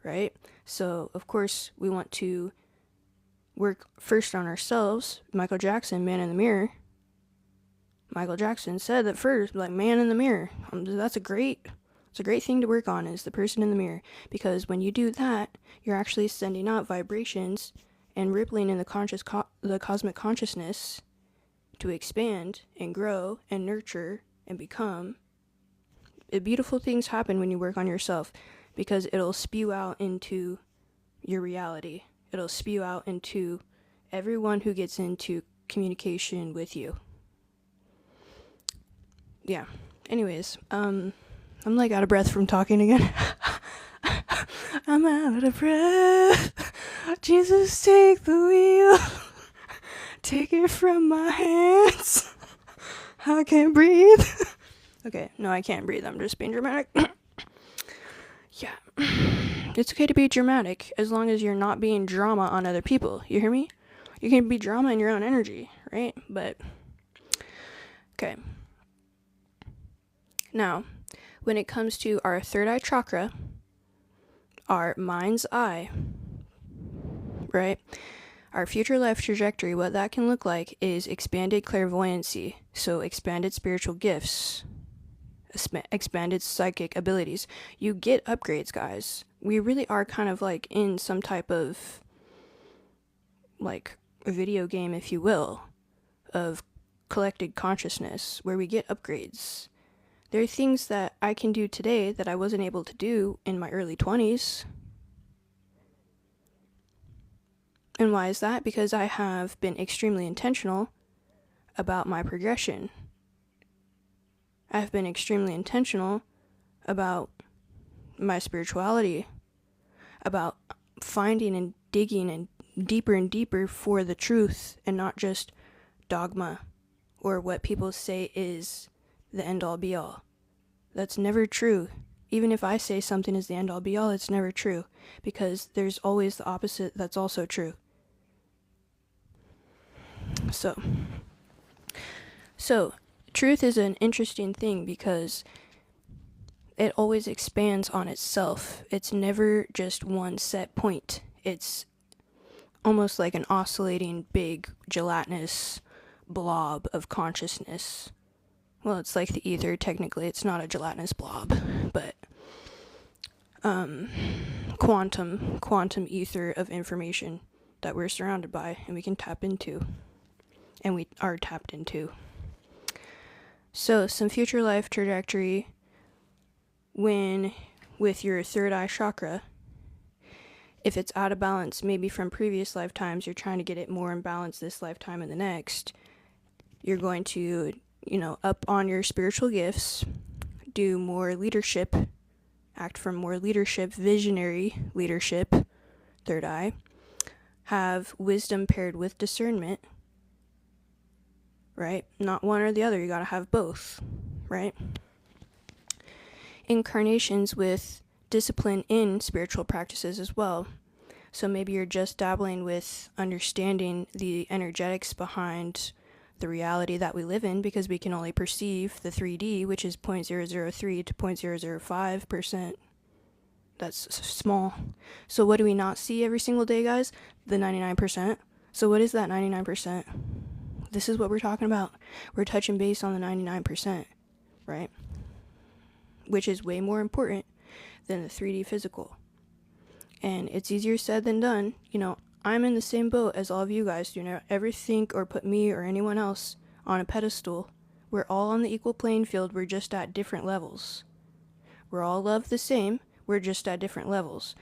right? So, of course, we want to work first on ourselves. Michael Jackson, Man in the Mirror. Michael Jackson said that first, like, man in the mirror. It's a great thing to work on, is the person in the mirror. Because when you do that, you're actually sending out vibrations and rippling in the cosmic consciousness to expand and grow and nurture and become. Beautiful things happen when you work on yourself because it'll spew out into your reality. It'll spew out into everyone who gets into communication with you. Yeah. Anyways, I'm like out of breath from talking again. I'm out of breath. Jesus, take the wheel. Take it from my hands. I can't breathe. Okay, no, I can't breathe. I'm just being dramatic. Yeah. It's okay to be dramatic as long as you're not being drama on other people. You hear me? You can be drama in your own energy, right? But, okay. Now, when it comes to our third eye chakra, our mind's eye, right? Our future life trajectory, what that can look like is expanded clairvoyancy, so expanded spiritual gifts, expanded psychic abilities. You get upgrades, guys. We really are kind of like in some type of like a video game, if you will, of collected consciousness where we get upgrades. There are things that I can do today that I wasn't able to do in my early 20s. And why is that? Because I have been extremely intentional about my progression. I've been extremely intentional about my spirituality, about finding and digging and deeper for the truth and not just dogma or what people say is the end-all be-all. That's never true. Even if I say something is the end-all be-all, it's never true because there's always the opposite that's also true. So, truth is an interesting thing because it always expands on itself. It's never just one set point. It's almost like an oscillating big gelatinous blob of consciousness. Well, it's like the ether. Technically, it's not a gelatinous blob, but quantum ether of information that we're surrounded by and we can tap into. And we are tapped into. So some future life trajectory when with your third eye chakra, if it's out of balance, maybe from previous lifetimes, you're trying to get it more in balance this lifetime and the next, you're going to, up on your spiritual gifts, do more leadership, act from more leadership, visionary leadership, third eye, have wisdom paired with discernment, right? Not one or the other, you gotta have both, right? Incarnations with discipline in spiritual practices as well. So maybe you're just dabbling with understanding the energetics behind the reality that we live in, because we can only perceive the 3D, which is 0.003 to 0.005%. That's small. So what do we not see every single day, guys? The 99%. So what is that 99%? This is what we're talking about. We're touching base on the 99%, right? Which is way more important than the 3D physical. And it's easier said than done. I'm in the same boat as all of you guys. Do not ever think or put me or anyone else on a pedestal. We're all on the equal playing field. We're just at different levels. We're all loved the same. We're just at different levels.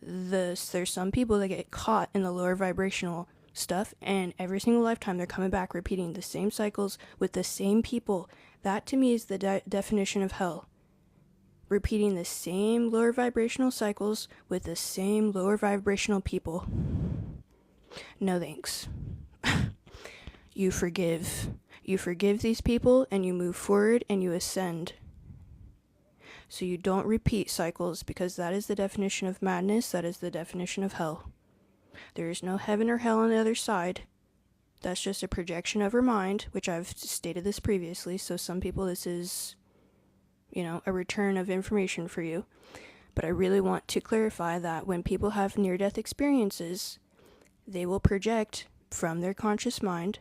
There's some people that get caught in the lower vibrational stuff, and every single lifetime they're coming back repeating the same cycles with the same people. That to me is the definition of hell. Repeating the same lower vibrational cycles with the same lower vibrational people. No thanks. You forgive. You forgive these people and you move forward and you ascend. So you don't repeat cycles, because that is the definition of madness. That is the definition of hell. There is no heaven or hell on the other side. That's just a projection of our mind, which I've stated this previously. So some people, this is a return of information for you. But I really want to clarify that when people have near-death experiences, they will project from their conscious mind,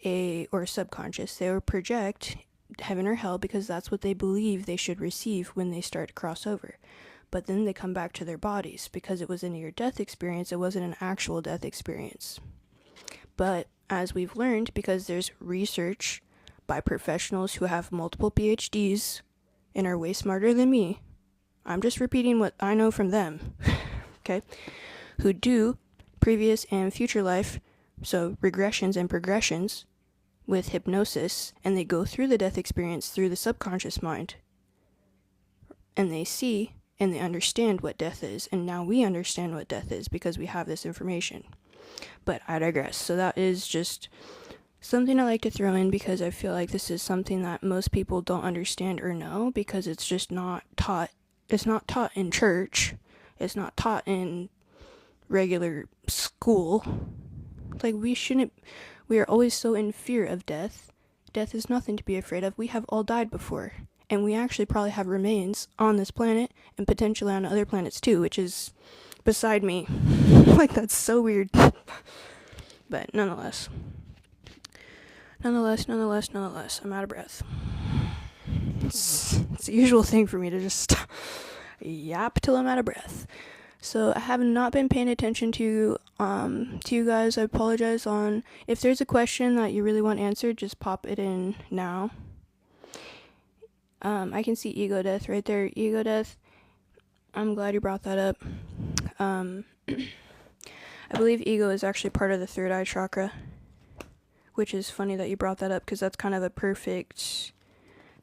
or subconscious, they will project heaven or hell because that's what they believe they should receive when they start to cross over. But then they come back to their bodies because it was a near-death experience, it wasn't an actual death experience. But as we've learned, because there's research by professionals who have multiple PhDs and are way smarter than me, I'm just repeating what I know from them, okay, who do previous and future life, so regressions and progressions with hypnosis, and they go through the death experience through the subconscious mind, and they see and they understand what death is, and now we understand what death is because we have this information. But I digress. So that is just something I like to throw in, because I feel like this is something that most people don't understand or know, because it's just not taught. It's not taught in church. It's not taught in regular school. Like, we are always so in fear of death. Death is nothing to be afraid of. We have all died before, and we actually probably have remains on this planet and potentially on other planets too, which is beside me. Like, that's so weird. But nonetheless, I'm out of breath. It's the usual thing for me to just yap till I'm out of breath. So I have not been paying attention to you guys. I apologize. If there's a question that you really want answered, just pop it in now. I can see ego death right there. Ego death. I'm glad you brought that up. I believe ego is actually part of the third eye chakra, which is funny that you brought that up because that's kind of a perfect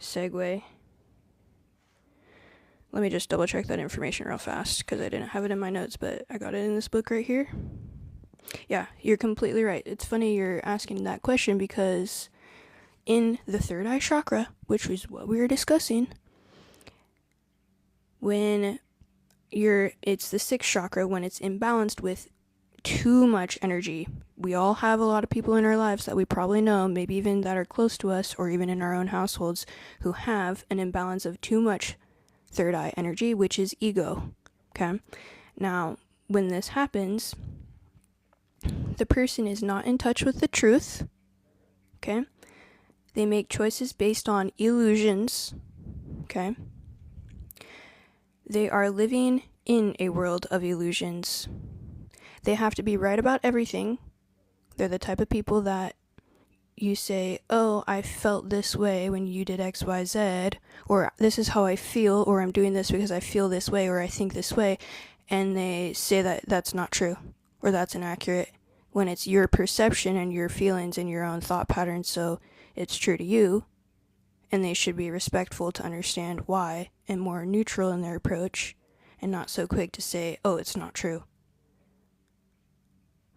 segue. Let me just double check that information real fast because I didn't have it in my notes, but I got it in this book right here. Yeah, you're completely right. It's funny you're asking that question because in the third eye chakra, which was what we were discussing, when it's the sixth chakra, when it's imbalanced with too much energy. We all have a lot of people in our lives that we probably know, maybe even that are close to us or even in our own households, who have an imbalance of too much third eye energy, which is ego. Okay? Now, when this happens, the person is not in touch with the truth. Okay? They make choices based on illusions. Okay? They are living in a world of illusions. They have to be right about everything. They're the type of people that, you say, oh, I felt this way when you did X, Y, Z, or this is how I feel, or I'm doing this because I feel this way, or I think this way, and they say that that's not true, or that's inaccurate, when it's your perception and your feelings and your own thought patterns, so it's true to you, and they should be respectful to understand why, and more neutral in their approach, and not so quick to say, oh, it's not true.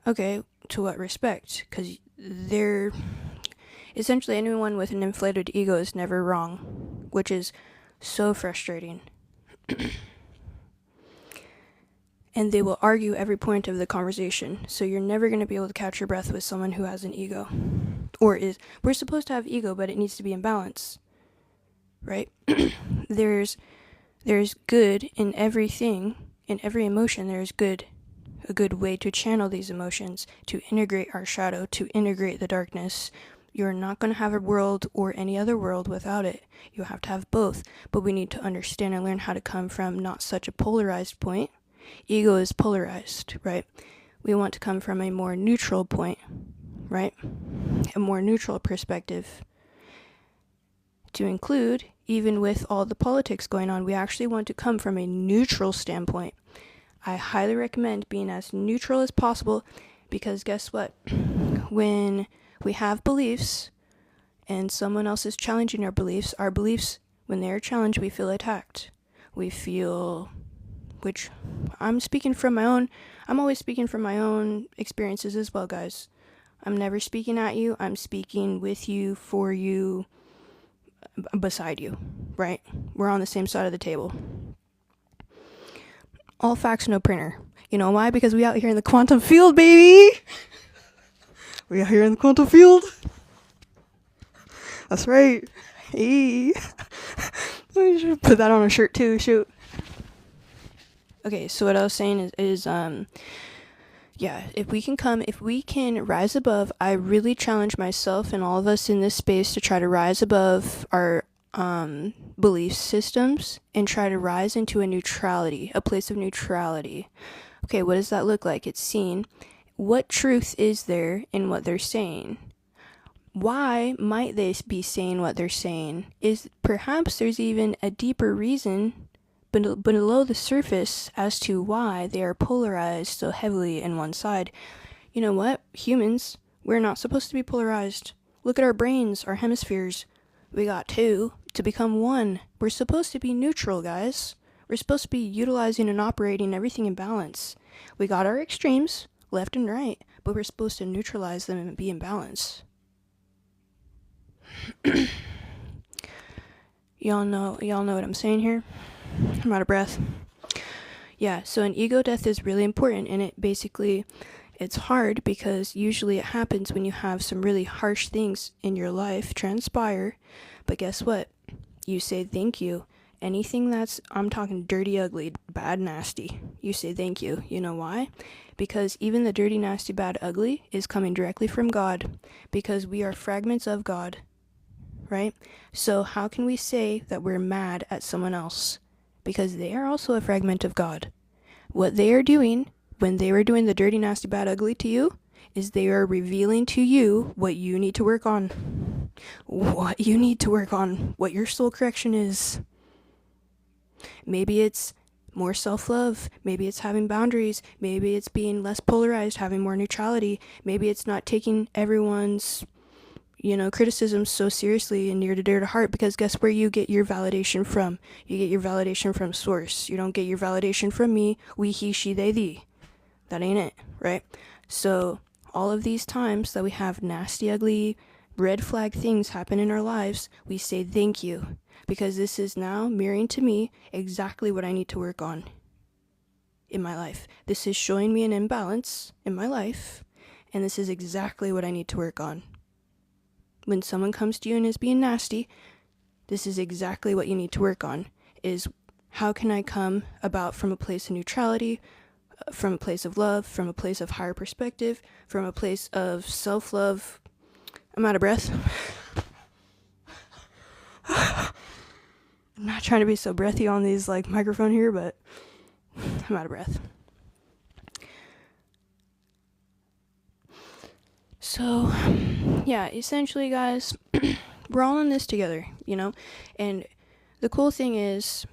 Okay, to what respect? Because they're... Essentially, anyone with an inflated ego is never wrong, which is so frustrating. And they will argue every point of the conversation, so you're never going to be able to catch your breath with someone who has an ego. We're supposed to have ego, but it needs to be in balance, right? There's good in everything, in every emotion. There's a good way to channel these emotions, to integrate our shadow, to integrate the darkness. You're not going to have a world or any other world without it. You have to have both, but we need to understand and learn how to come from not such a polarized point. Ego is polarized, right? We want to come from a more neutral point, right? A more neutral perspective. To include, even with all the politics going on, we actually want to come from a neutral standpoint. I highly recommend being as neutral as possible, because guess what? When we have beliefs and someone else is challenging our beliefs, when they're challenged, we feel attacked. We feel, which I'm always speaking from my own experiences as well, guys. I'm never speaking at you. I'm speaking with you, for you, beside you, right? We're on the same side of the table. All facts, no printer. You know why? Because we out here in the quantum field, baby! We out here in the quantum field. That's right. Hey. We should put that on a shirt too, shoot. Okay, so what I was saying is if we can rise above, I really challenge myself and all of us in this space to try to rise above our belief systems and try to rise into a place of neutrality. Okay, what does that look like? It's seen. What truth is there in what they're saying? Why might they be saying what they're saying? Perhaps there's even a deeper reason below the surface as to why they are polarized so heavily in one side. You know what? Humans, we're not supposed to be polarized. Look at our brains, our hemispheres. We got two to become one. We're supposed to be neutral, guys. We're supposed to be utilizing and operating everything in balance. We got our extremes, left and right, but we're supposed to neutralize them and be in balance. Y'all know what I'm saying here? I'm out of breath. Yeah, so an ego death is really important, and it's hard because usually it happens when you have some really harsh things in your life transpire, but guess what? You say thank you. Anything I'm talking dirty, ugly, bad, nasty, you say thank you. You know why? Because even the dirty, nasty, bad, ugly is coming directly from God, because we are fragments of God, right? So how can we say that we're mad at someone else? Because they are also a fragment of God. What they are doing when they were doing the dirty, nasty, bad, ugly to you is they are revealing to you what you need to work on. What you need to work on. What your soul correction is. Maybe it's more self-love. Maybe it's having boundaries. Maybe it's being less polarized, having more neutrality. Maybe it's not taking everyone's criticism so seriously and near to dear to heart, because guess where you get your validation from? You get your validation from source. You don't get your validation from me, we, he, she, they, thee. That ain't it, right? So all of these times that we have nasty, ugly, red flag things happen in our lives, we say thank you, because this is now mirroring to me exactly what I need to work on in my life. This is showing me an imbalance in my life, and this is exactly what I need to work on. When someone comes to you and is being nasty, this is exactly what you need to work on, is how can I come about from a place of neutrality, from a place of love, from a place of higher perspective, from a place of self-love. I'm out of breath. I'm not trying to be so breathy on these microphone here, but I'm out of breath. So, yeah, essentially, guys, we're all in this together, you know? And the cool thing is,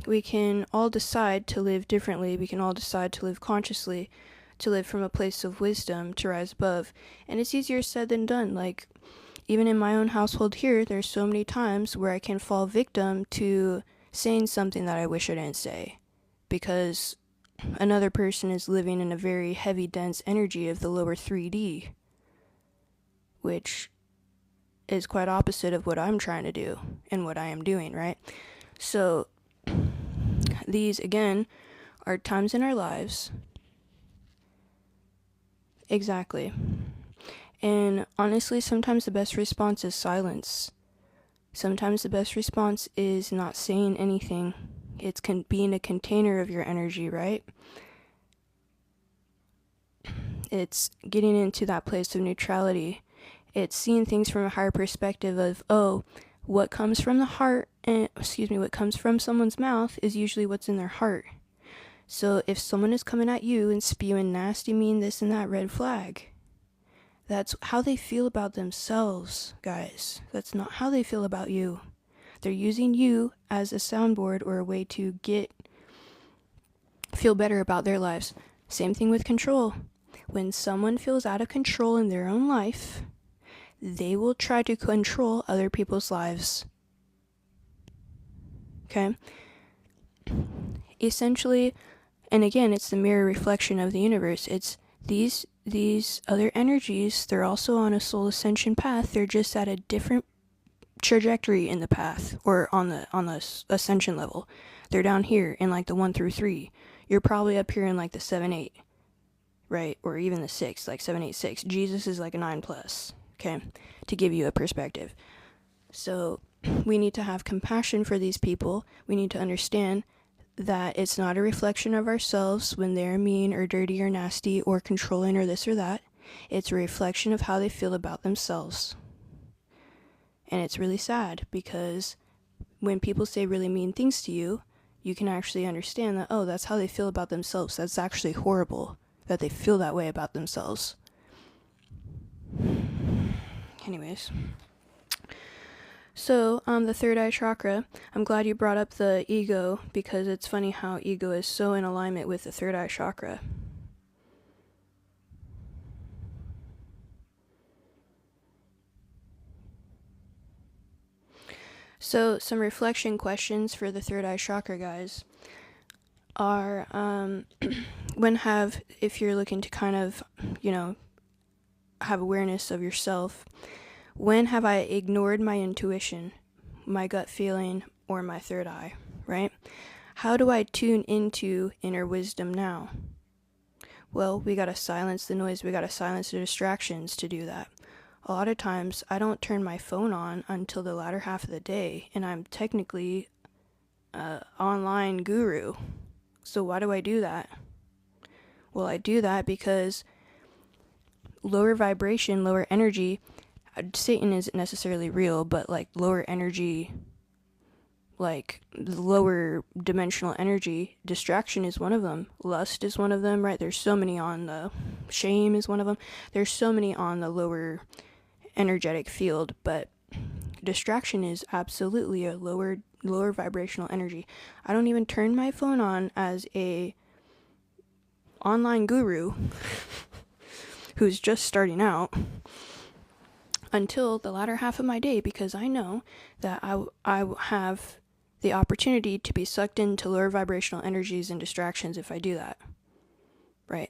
we can all decide to live differently. We can all decide to live consciously, to live from a place of wisdom, to rise above. And it's easier said than done. Like, even in my own household here, there's so many times where I can fall victim to saying something that I wish I didn't say, because another person is living in a very heavy, dense energy of the lower 3D, which is quite opposite of what I'm trying to do and what I am doing, right? So these, again, are times in our lives. Exactly. And honestly, sometimes the best response is silence. Sometimes the best response is not saying anything. It's being a container of your energy, right? It's getting into that place of neutrality. It's seeing things from a higher perspective of, oh, what comes from the heart, what comes from someone's mouth is usually what's in their heart. So if someone is coming at you and spewing nasty, mean, this and that, red flag, that's how they feel about themselves, guys. That's not how they feel about you. They're using you as a soundboard or a way to feel better about their lives. Same thing with control. When someone feels out of control in their own life, they will try to control other people's lives. Okay? Essentially, and again, it's the mirror reflection of the universe. It's these other energies, they're also on a soul ascension path. They're just at a different trajectory in the path, or on the ascension level. They're down here in like the 1 through 3. You're probably up here in like the 7-8, right? Or even the 6, like 7-8-6. Jesus is like a 9+, okay? To give you a perspective. So we need to have compassion for these people. We need to understand that it's not a reflection of ourselves when they're mean or dirty or nasty or controlling or this or that. It's a reflection of how they feel about themselves. And it's really sad, because when people say really mean things to you, you can actually understand that, oh, that's how they feel about themselves. That's actually horrible that they feel that way about themselves. Anyways. So, the third eye chakra, I'm glad you brought up the ego, because it's funny how ego is so in alignment with the third eye chakra. So, some reflection questions for the third eye chakra, guys, are, if you're looking to kind of, have awareness of yourself, when have I ignored my intuition, my gut feeling, or my third eye, right? How do I tune into inner wisdom now? Well, we gotta silence the noise, we gotta silence the distractions to do that. A lot of times, I don't turn my phone on until the latter half of the day, and I'm technically an online guru. So why do I do that? Well, I do that because lower vibration, lower energy, Satan isn't necessarily real, but like lower energy, like lower dimensional energy, distraction is one of them. Lust is one of them, right? There's so many on the, shame is one of them. There's so many on the lower energetic field, but distraction is absolutely a lower vibrational energy. I don't even turn my phone on as a online guru who's just starting out until the latter half of my day, because I know that I have the opportunity to be sucked into lower vibrational energies and distractions if I do that, right?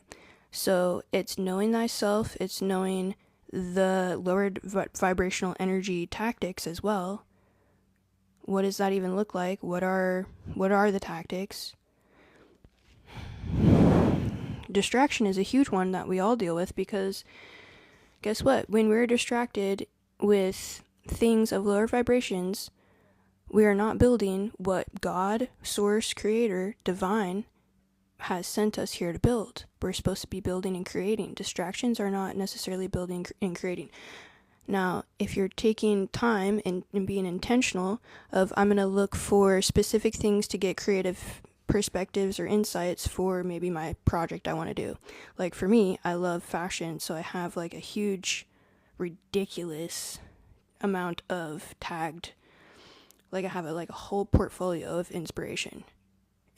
So it's knowing thyself, it's knowing the lower vibrational energy tactics as well. What does that even look like? What are the tactics? Distraction is a huge one that we all deal with, because guess what? When we're distracted with things of lower vibrations, we are not building what God, Source, Creator, Divine has sent us here to build. We're supposed to be building and creating. Distractions are not necessarily building and creating. Now, if you're taking time and being intentional of, I'm going to look for specific things to get creative perspectives or insights for maybe my project I want to do. Like for me, I love fashion, so I have like a huge, ridiculous amount of tagged, like I have like a whole portfolio of inspiration.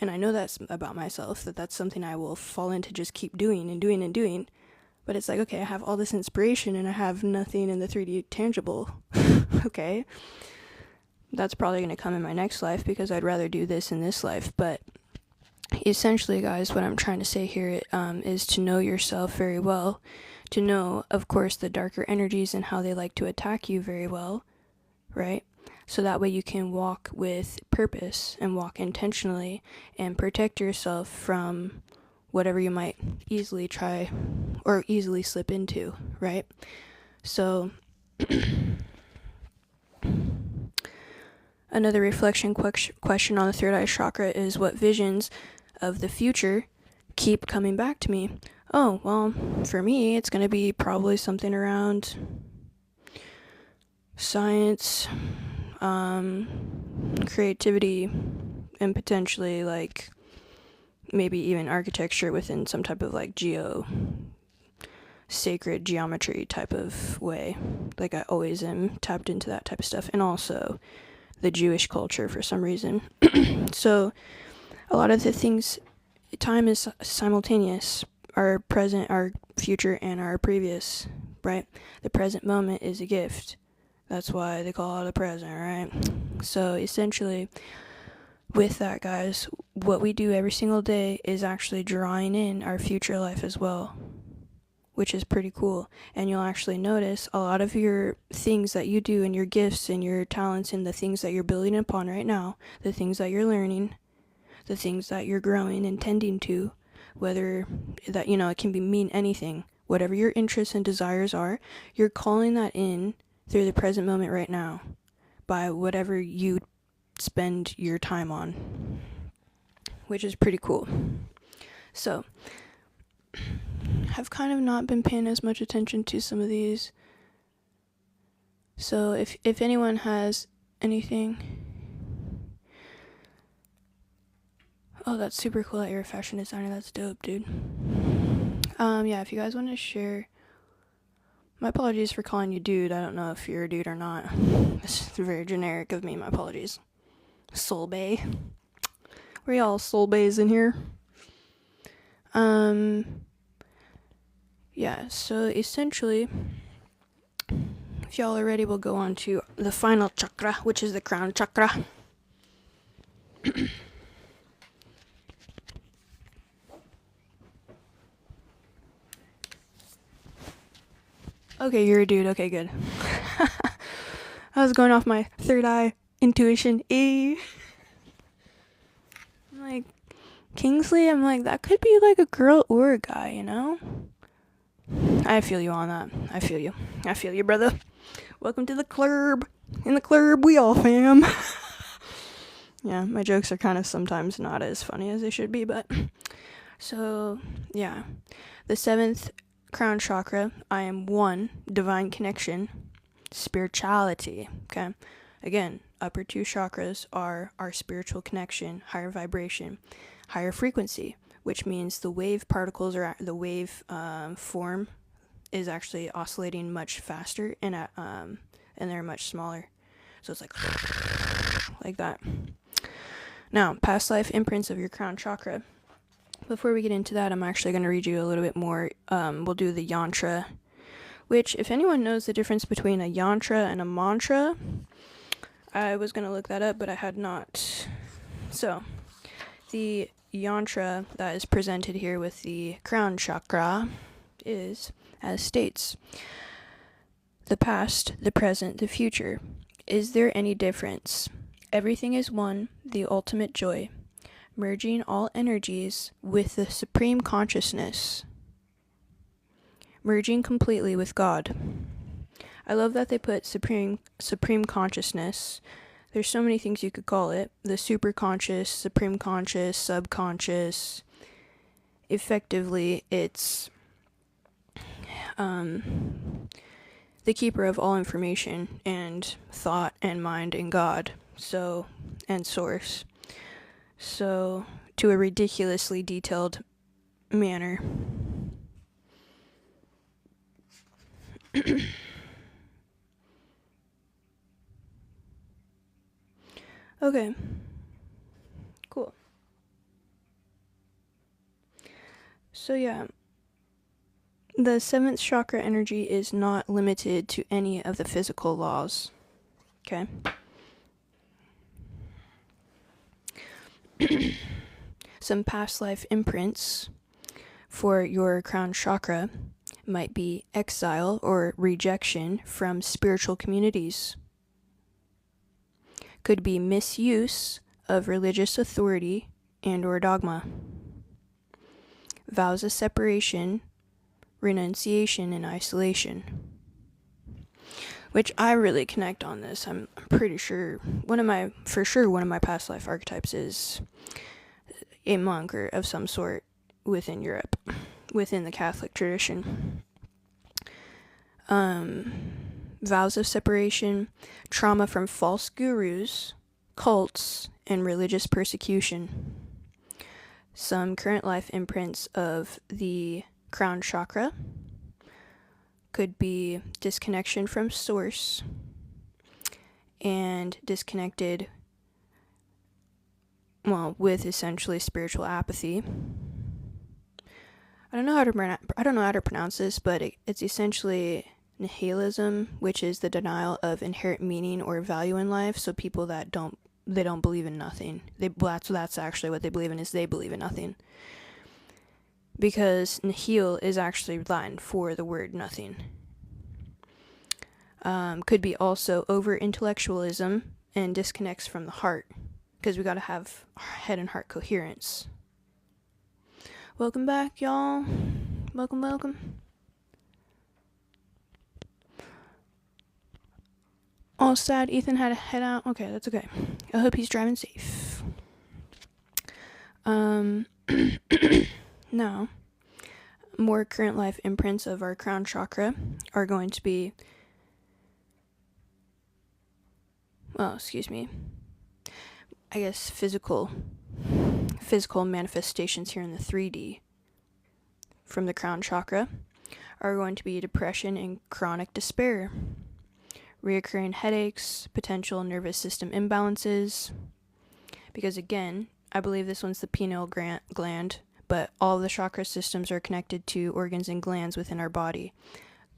And I know that's about myself, that's something I will fall into, just keep doing and doing and doing. But it's like, okay, I have all this inspiration and I have nothing in the 3D tangible. Okay. That's probably going to come in my next life because I'd rather do this in this life. But essentially, guys, what I'm trying to say here is to know yourself very well. To know, of course, the darker energies and how they like to attack you very well, right? So that way you can walk with purpose and walk intentionally and protect yourself from whatever you might easily try or easily slip into, right? So another reflection question on the third eye chakra is, what visions of the future keep coming back to me? Oh, well, for me, it's going to be probably something around science, creativity, and potentially like maybe even architecture within some type of like sacred geometry type of way. Like I always am tapped into that type of stuff, and also the Jewish culture for some reason. So a lot of the things, time is simultaneous, our present, our future, and our previous, right? The present moment is a gift. That's why they call it a present, right? So essentially, with that, guys, what we do every single day is actually drawing in our future life as well, which is pretty cool. And you'll actually notice a lot of your things that you do and your gifts and your talents and the things that you're building upon right now, the things that you're learning, the things that you're growing and tending to, whether that, it can mean anything, whatever your interests and desires are, you're calling that in through the present moment right now by whatever you spend your time on, which is pretty cool. So I've kind of not been paying as much attention to some of these. So if anyone has anything, oh, that's super cool that you're a fashion designer. That's dope, dude. Yeah, if you guys want to share, my apologies for calling you dude. I don't know if you're a dude or not. It's very generic of me. My apologies. Soul Bay. We're all Soul Bays in here. Yeah, so essentially, if y'all are ready, we'll go on to the final chakra, which is the crown chakra. Okay, you're a dude. Okay, good. I was going off my third eye intuition. I'm like, Kingsley, I'm like, that could be like a girl or a guy, I feel you on that. I feel you, brother. Welcome to the club. In the club, we all fam. Yeah, my jokes are kind of sometimes not as funny as they should be, but... So, yeah. The 7th crown chakra, I am one, divine connection, spirituality, okay? Again, upper 2 chakras are our spiritual connection, higher vibration, higher frequency, which means the wave particles or the wave form is actually oscillating much faster and they're much smaller. So it's like that. Now, past life imprints of your crown chakra. Before we get into that, I'm actually going to read you a little bit more. We'll do the yantra, which, if anyone knows the difference between a yantra and a mantra, I was going to look that up, but I had not. So, the yantra that is presented here with the crown chakra is as states: the past, the present, the future. Is there any difference? Everything is one, the ultimate joy, merging all energies with the supreme consciousness, merging completely with God. I love that they put supreme consciousness. There's so many things you could call it. The super conscious, supreme conscious, subconscious. Effectively, it's the keeper of all information and thought and mind and God, and source. So to a ridiculously detailed manner. Okay. Cool. So yeah, the 7th chakra energy is not limited to any of the physical laws. Okay? Some past life imprints for your crown chakra might be exile or rejection from spiritual communities. Could be misuse of religious authority and or dogma. Vows of separation, renunciation, and isolation. Which I really connect on this. I'm pretty sure one of my past life archetypes is a monk or of some sort within Europe, within the Catholic tradition. Vows of separation, trauma from false gurus, cults, and religious persecution. Some current life imprints of the crown chakra could be disconnection from source and disconnected, with essentially spiritual apathy. I don't know how to pronounce this, but it's essentially nihilism, which is the denial of inherent meaning or value in life. So people that don't believe in nothing. That's actually what they believe in, is they believe in nothing. Because nihil is actually Latin for the word nothing. Could be also over-intellectualism and disconnects from the heart, because we gotta have head and heart coherence. Welcome back, y'all. Welcome. Oh, sad Ethan had to head out. Okay, that's okay. I hope he's driving safe. Now, more current life imprints of our crown chakra are going to be, I guess physical manifestations here in the 3D from the crown chakra are going to be depression and chronic despair, reoccurring headaches, potential nervous system imbalances, because again, I believe this one's the pineal gland, but all of the chakra systems are connected to organs and glands within our body.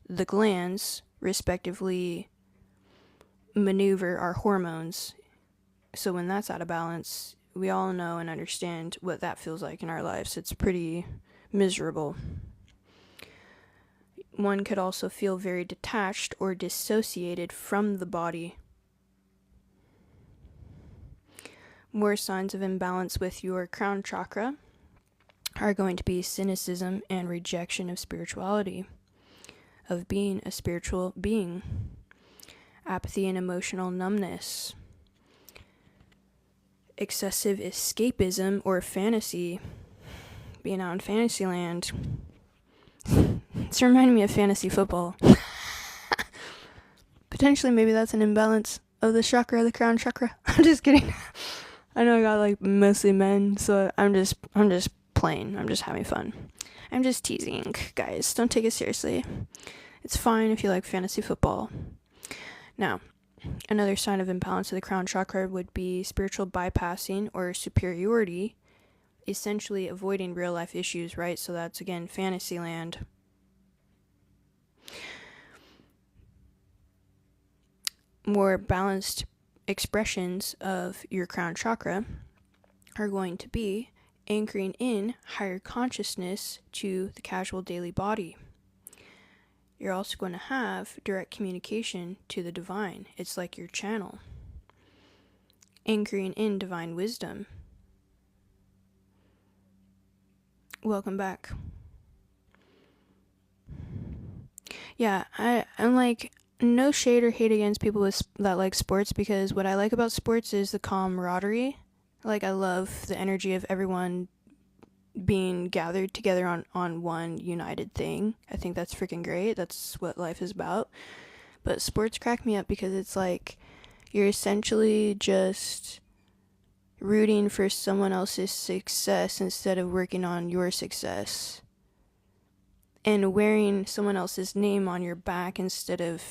The glands, respectively, maneuver our hormones. So when that's out of balance, we all know and understand what that feels like in our lives. It's pretty miserable. One could also feel very detached or dissociated from the body. More signs of imbalance with your crown chakra are going to be cynicism and rejection of spirituality, of being a spiritual being, apathy and emotional numbness, excessive escapism or fantasy, being out in fantasy land. It's reminding me of fantasy football. Potentially, maybe that's an imbalance of the chakra, the crown chakra. I'm just kidding. I know I got mostly men, so I'm just playing. I'm just having fun. I'm just teasing, guys. Don't take it seriously. It's fine if you like fantasy football. Now, another sign of imbalance of the crown chakra would be spiritual bypassing or superiority, essentially avoiding real life issues, right? So that's again fantasy land. More balanced expressions of your crown chakra are going to be anchoring in higher consciousness to the casual daily body. You're also going to have direct communication to the divine. It's like your channel. Anchoring in divine wisdom. Welcome back. Yeah, I'm no shade or hate against people that like sports, because what I like about sports is the camaraderie. I love the energy of everyone being gathered together on one united thing. I think that's freaking great. That's what life is about. But sports crack me up because it's you're essentially just rooting for someone else's success instead of working on your success, and wearing someone else's name on your back instead of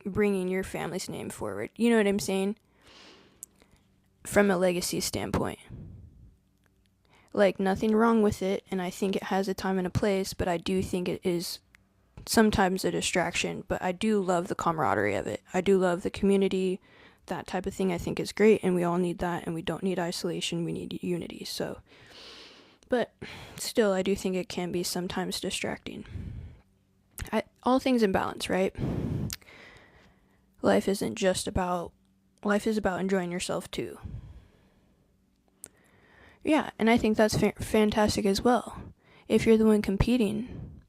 bringing your family's name forward. You know what I'm saying? From a legacy standpoint. Like, nothing wrong with it, and I think it has a time and a place, but I do think it is sometimes a distraction. But I do love the camaraderie of it. I do love the community. That type of thing I think is great, and we all need that, and we don't need isolation, we need unity. So, but still, I do think it can be sometimes distracting. All things in balance, right? Life is about enjoying yourself too. Yeah, and I think that's fantastic as well. If you're the one competing,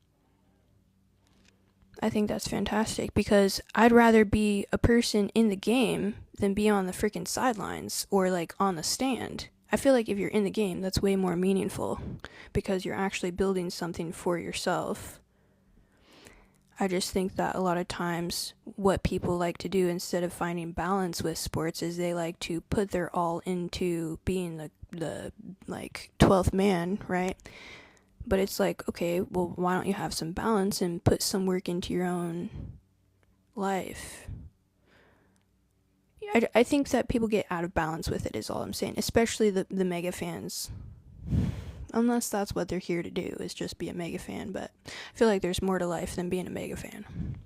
I think that's fantastic, because I'd rather be a person in the game than be on the freaking sidelines or like on the stand. I feel like if you're in the game, that's way more meaningful because you're actually building something for yourself. I just think that a lot of times what people like to do instead of finding balance with sports is they like to put their all into being the like 12th man, right? But it's like, okay, well, why don't you have some balance and put some work into your own life? I think that people get out of balance with it, is all I'm saying, especially the mega fans. Unless that's what they're here to do, is just be a mega fan. But I feel like there's more to life than being a mega fan.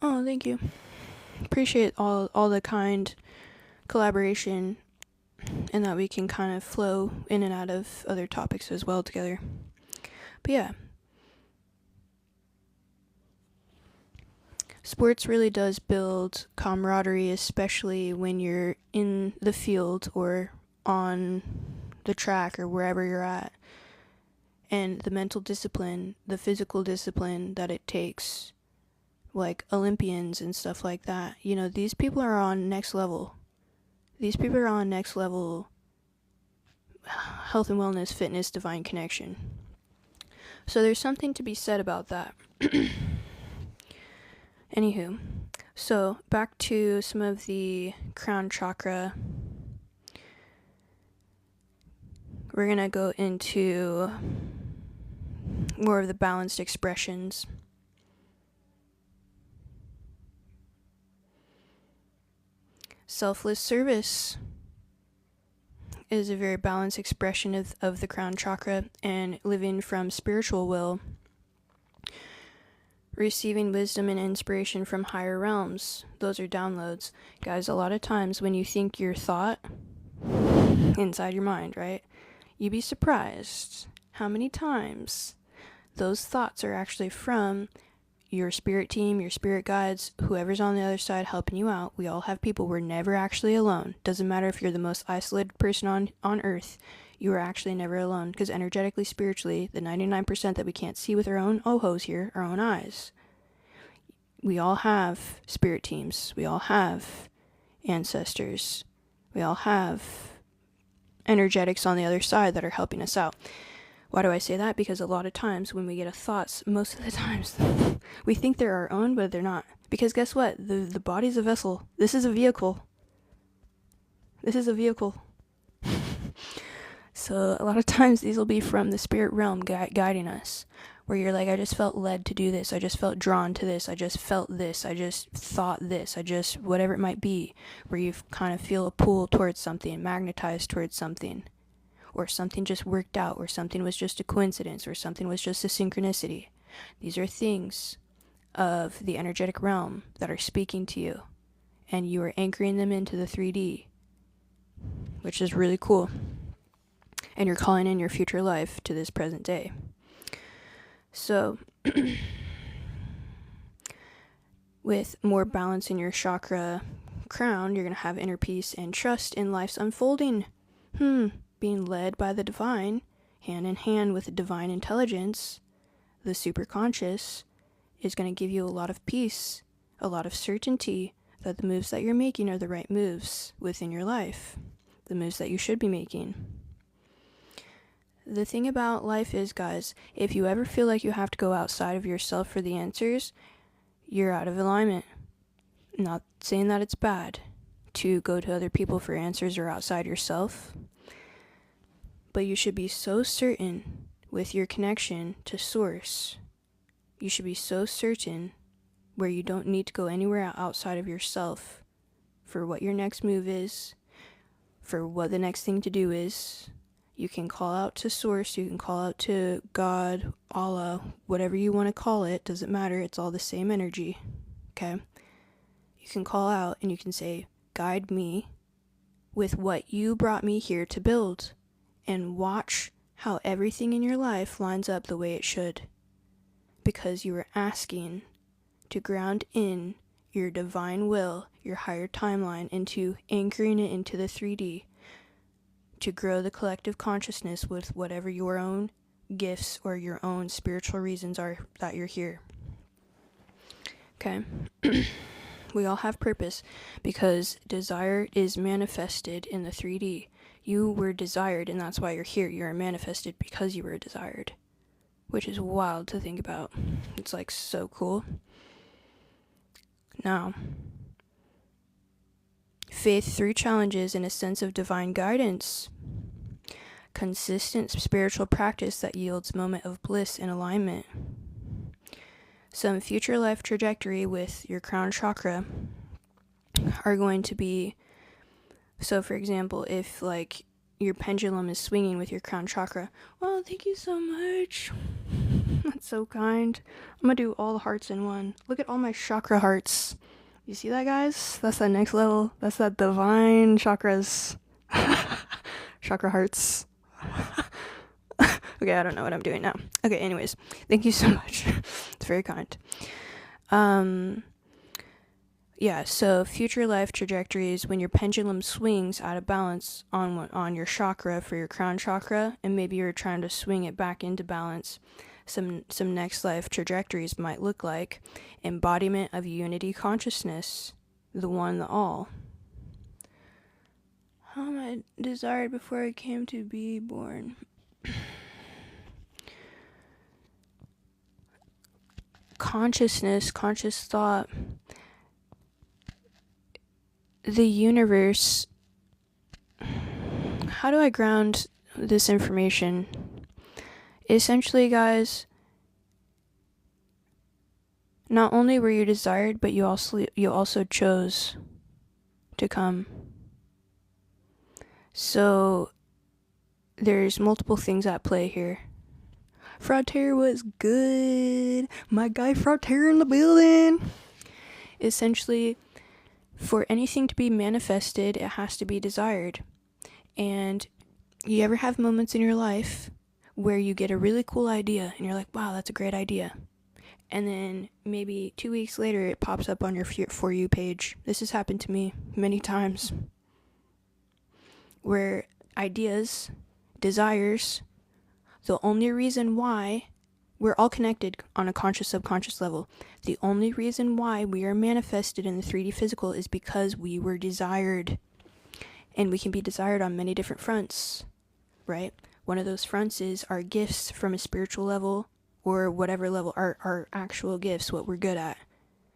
Oh, thank you. Appreciate all the kind collaboration, and that we can kind of flow in and out of other topics as well together. But yeah, sports really does build camaraderie, especially when you're in the field or on the track or wherever you're at. And the mental discipline, the physical discipline that it takes, like Olympians and stuff like that. You know, these people are on next level. These people are on next level health and wellness, fitness, divine connection. So there's something to be said about that. Anywho, so back to some of the crown chakra. We're going to go into more of the balanced expressions. Selfless service is a very balanced expression of the crown chakra, and living from spiritual will. Receiving wisdom and inspiration from higher realms. Those are downloads. Guys, a lot of times when you think your thought inside your mind, right? You'd be surprised how many times those thoughts are actually from your spirit team, your spirit guides, whoever's on the other side helping you out. We all have people. We're never actually alone. Doesn't matter if you're the most isolated person on earth. You are actually never alone, because energetically, spiritually, the 99% that we can't see with our own ohos here, our own eyes, we all have spirit teams. We all have ancestors. We all have energetics on the other side that are helping us out. Why do I say that? Because a lot of times when we get thoughts, most of the times, we think they're our own, but they're not. Because guess what? The body's a vessel. This is a vehicle. This is a vehicle. So a lot of times these will be from the spirit realm guiding us, where you're like, I just felt led to do this. I just felt drawn to this. I just felt this. I just thought this. I just, whatever it might be, where you kind of feel a pull towards something, magnetized towards something, or something just worked out, or something was just a coincidence, or something was just a synchronicity. These are things of the energetic realm that are speaking to you, and you are anchoring them into the 3D, which is really cool. And you're calling in your future life to this present day. So, with more balance in your chakra crown, you're going to have inner peace and trust in life's unfolding. Being led by the divine, hand in hand with the divine intelligence, the superconscious, is going to give you a lot of peace, a lot of certainty that the moves that you're making are the right moves within your life, the moves that you should be making. The thing about life is, guys, if you ever feel like you have to go outside of yourself for the answers, you're out of alignment. Not saying that it's bad to go to other people for answers or outside yourself, but you should be so certain with your connection to source. You should be so certain where you don't need to go anywhere outside of yourself for what your next move is, for what the next thing to do is. You can call out to source, you can call out to God, Allah, whatever you want to call it, doesn't matter, it's all the same energy, okay? You can call out and you can say, guide me with what you brought me here to build, and watch how everything in your life lines up the way it should, because you were asking to ground in your divine will, your higher timeline, into anchoring it into the 3D, to grow the collective consciousness with whatever your own gifts or your own spiritual reasons are that you're here. Okay? We all have purpose because desire is manifested in the 3D. You were desired, and that's why you're here. You're manifested because you were desired, which is wild to think about. It's like so cool. Now, faith through challenges and a sense of divine guidance. Consistent spiritual practice that yields moment of bliss and alignment. Some future life trajectory with your crown chakra are going to be, so for example, if like your pendulum is swinging with your crown chakra, well, thank you so much. That's so kind. I'm gonna do all the hearts in one. Look at all my chakra hearts. You see that, guys? That's that next level. That's that divine chakras. Chakra hearts. Okay, I don't know what I'm doing now. Okay, anyways, thank you so much. It's very kind. Yeah, so future life trajectories, when your pendulum swings out of balance on your chakra for your crown chakra, and maybe you're trying to swing it back into balance, some next life trajectories might look like embodiment of unity consciousness, the one, the all. How am I desired before I came to be born? Consciousness, conscious thought, the universe. How do I ground this information? Essentially, guys, not only were you desired, but you also chose to come. So there's multiple things at play here. Frater was good. My guy Frater in the building. Essentially, for anything to be manifested, it has to be desired. And you ever have moments in your life where you get a really cool idea and you're like, wow, that's a great idea. And then maybe 2 weeks later, it pops up on your For You page. This has happened to me many times. Where ideas, desires, the only reason why we're all connected on a conscious subconscious level. The only reason why we are manifested in the 3D physical is because we were desired. And we can be desired on many different fronts, right? One of those fronts is our gifts from a spiritual level, or whatever level, our actual gifts, what we're good at,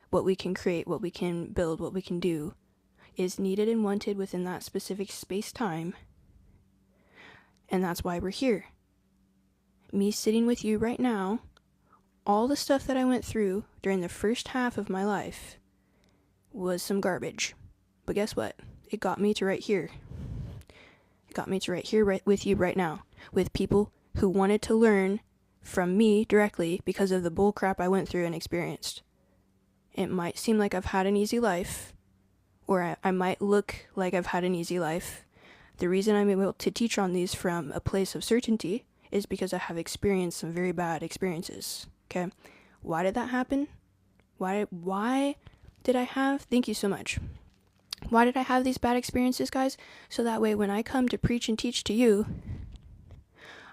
what we can create, what we can build, what we can do, is needed and wanted within that specific space-time. And that's why we're here. Me sitting with you right now, all the stuff that I went through during the first half of my life was some garbage. But guess what? It got me to right here. It got me to right here, right with you right now, with people who wanted to learn from me directly because of the bull crap I went through and experienced. It might seem like I've had an easy life, or I might look like I've had an easy life. The reason I'm able to teach on these from a place of certainty is because I have experienced some very bad experiences, okay? Why did that happen? Why did I have, thank you so much. Why did I have these bad experiences, guys? So that way when I come to preach and teach to you,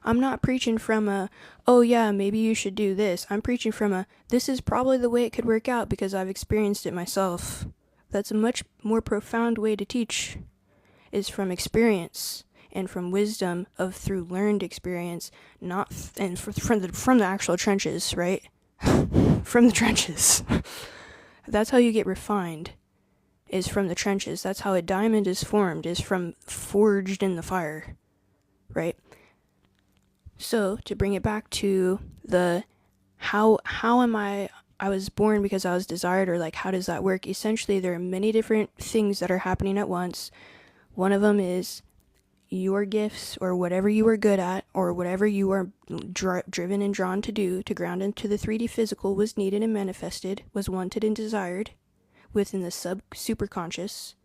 I'm not preaching from a, oh yeah, maybe you should do this. I'm preaching from a, this is probably the way it could work out because I've experienced it myself. That's a much more profound way to teach, is from experience and from wisdom of through learned experience, not and from the actual trenches, right? From the trenches. That's how you get refined. is from the trenches. That's how a diamond is formed, is from forged in the fire, right? So to bring it back to the how am I was born because I was desired, or like how does that work? Essentially, there are many different things that are happening at once. One of them is your gifts, or whatever you are good at, or whatever you are driven and drawn to do to ground into the 3D physical, was needed and manifested, was wanted and desired within the superconscious.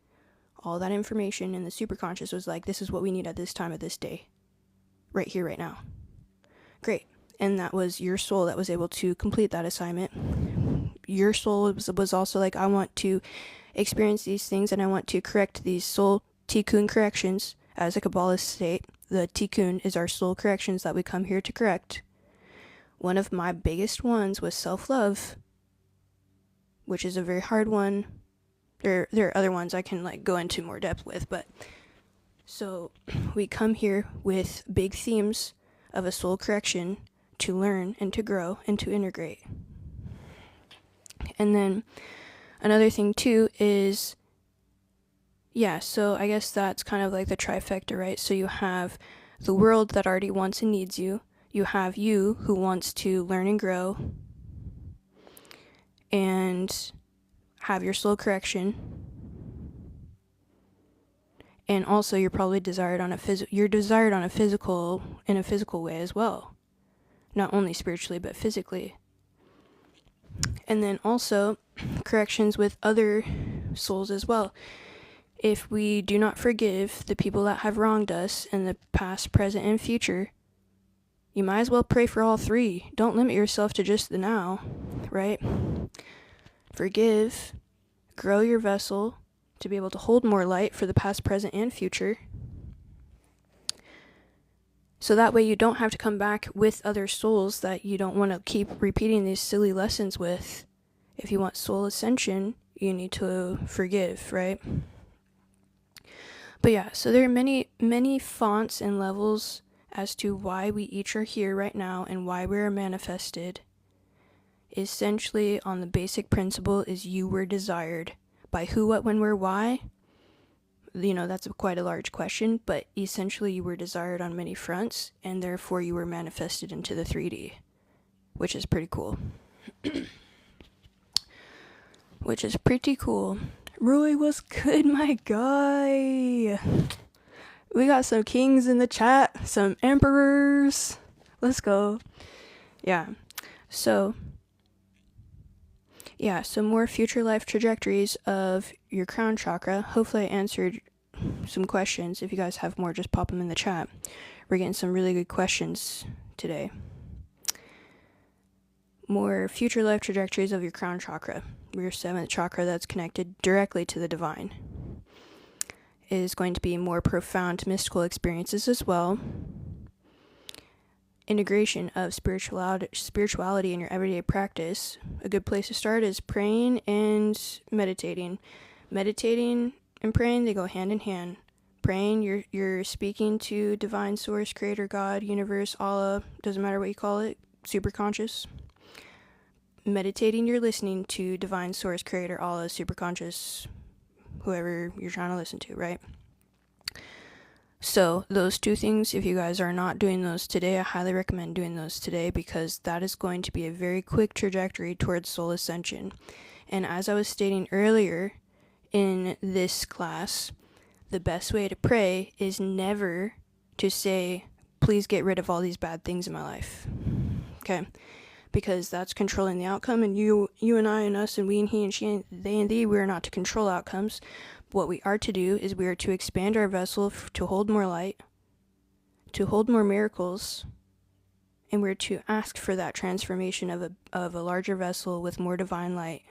All that information in the superconscious was like, this is what we need at this time of this day, right here, right now. Great. And that was your soul that was able to complete that assignment. Your soul was also like, I want to experience these things, and I want to correct these soul tikkun corrections. As a Kabbalist state, the tikkun is our soul corrections that we come here to correct. One of my biggest ones was self-love, which is a very hard one. There are other ones I can like go into more depth with, but so we come here with big themes of a soul correction to learn and to grow and to integrate. And then another thing too is, so I guess that's kind of like the trifecta, right? So you have the world that already wants and needs you. You have you who wants to learn and grow and have your soul correction. And also you're probably desired on a physical way as well. Not only spiritually, but physically. And then also corrections with other souls as well. If we do not forgive the people that have wronged us in the past, present, and future, you might as well pray for all three. Don't limit yourself to just the now, right? Forgive, grow your vessel to be able to hold more light for the past, present, and future. So that way you don't have to come back with other souls that you don't want to keep repeating these silly lessons with. If you want soul ascension, you need to forgive, right? But yeah, so there are many, many fonts and levels as to why we each are here right now and why we are manifested. Essentially, on the basic principle is you were desired. By who, what, when, where, why? That's quite a large question, but essentially you were desired on many fronts, and therefore you were manifested into the 3D, which is pretty cool. Roy, what's good, my guy? We got some kings in the chat, some emperors. Let's go. So more future life trajectories of your crown chakra. Hopefully I answered some questions. If you guys have more, just pop them in the chat. We're getting some really good questions today. More future life trajectories of your crown chakra, your 7th chakra that's connected directly to the divine. It is going to be more profound mystical experiences as well. Integration of spirituality in your everyday practice. A good place to start is praying and meditating. Meditating and praying, they go hand in hand. Praying, you're speaking to divine source, creator, God, universe, Allah, doesn't matter what you call it, superconscious. Meditating, you're listening to divine source, creator, Allah, superconscious, whoever you're trying to listen to, right? So those two things, if you guys are not doing those today, I highly recommend doing those today, because that is going to be a very quick trajectory towards soul ascension. And as I was stating earlier in this class, the best way to pray is never to say, please get rid of all these bad things in my life. Okay? Because that's controlling the outcome, and you and I and us and we and he and she and they and thee, we are not to control outcomes. What we are to do is we are to expand our vessel to hold more light, to hold more miracles, and we're to ask for that transformation of a larger vessel with more divine light,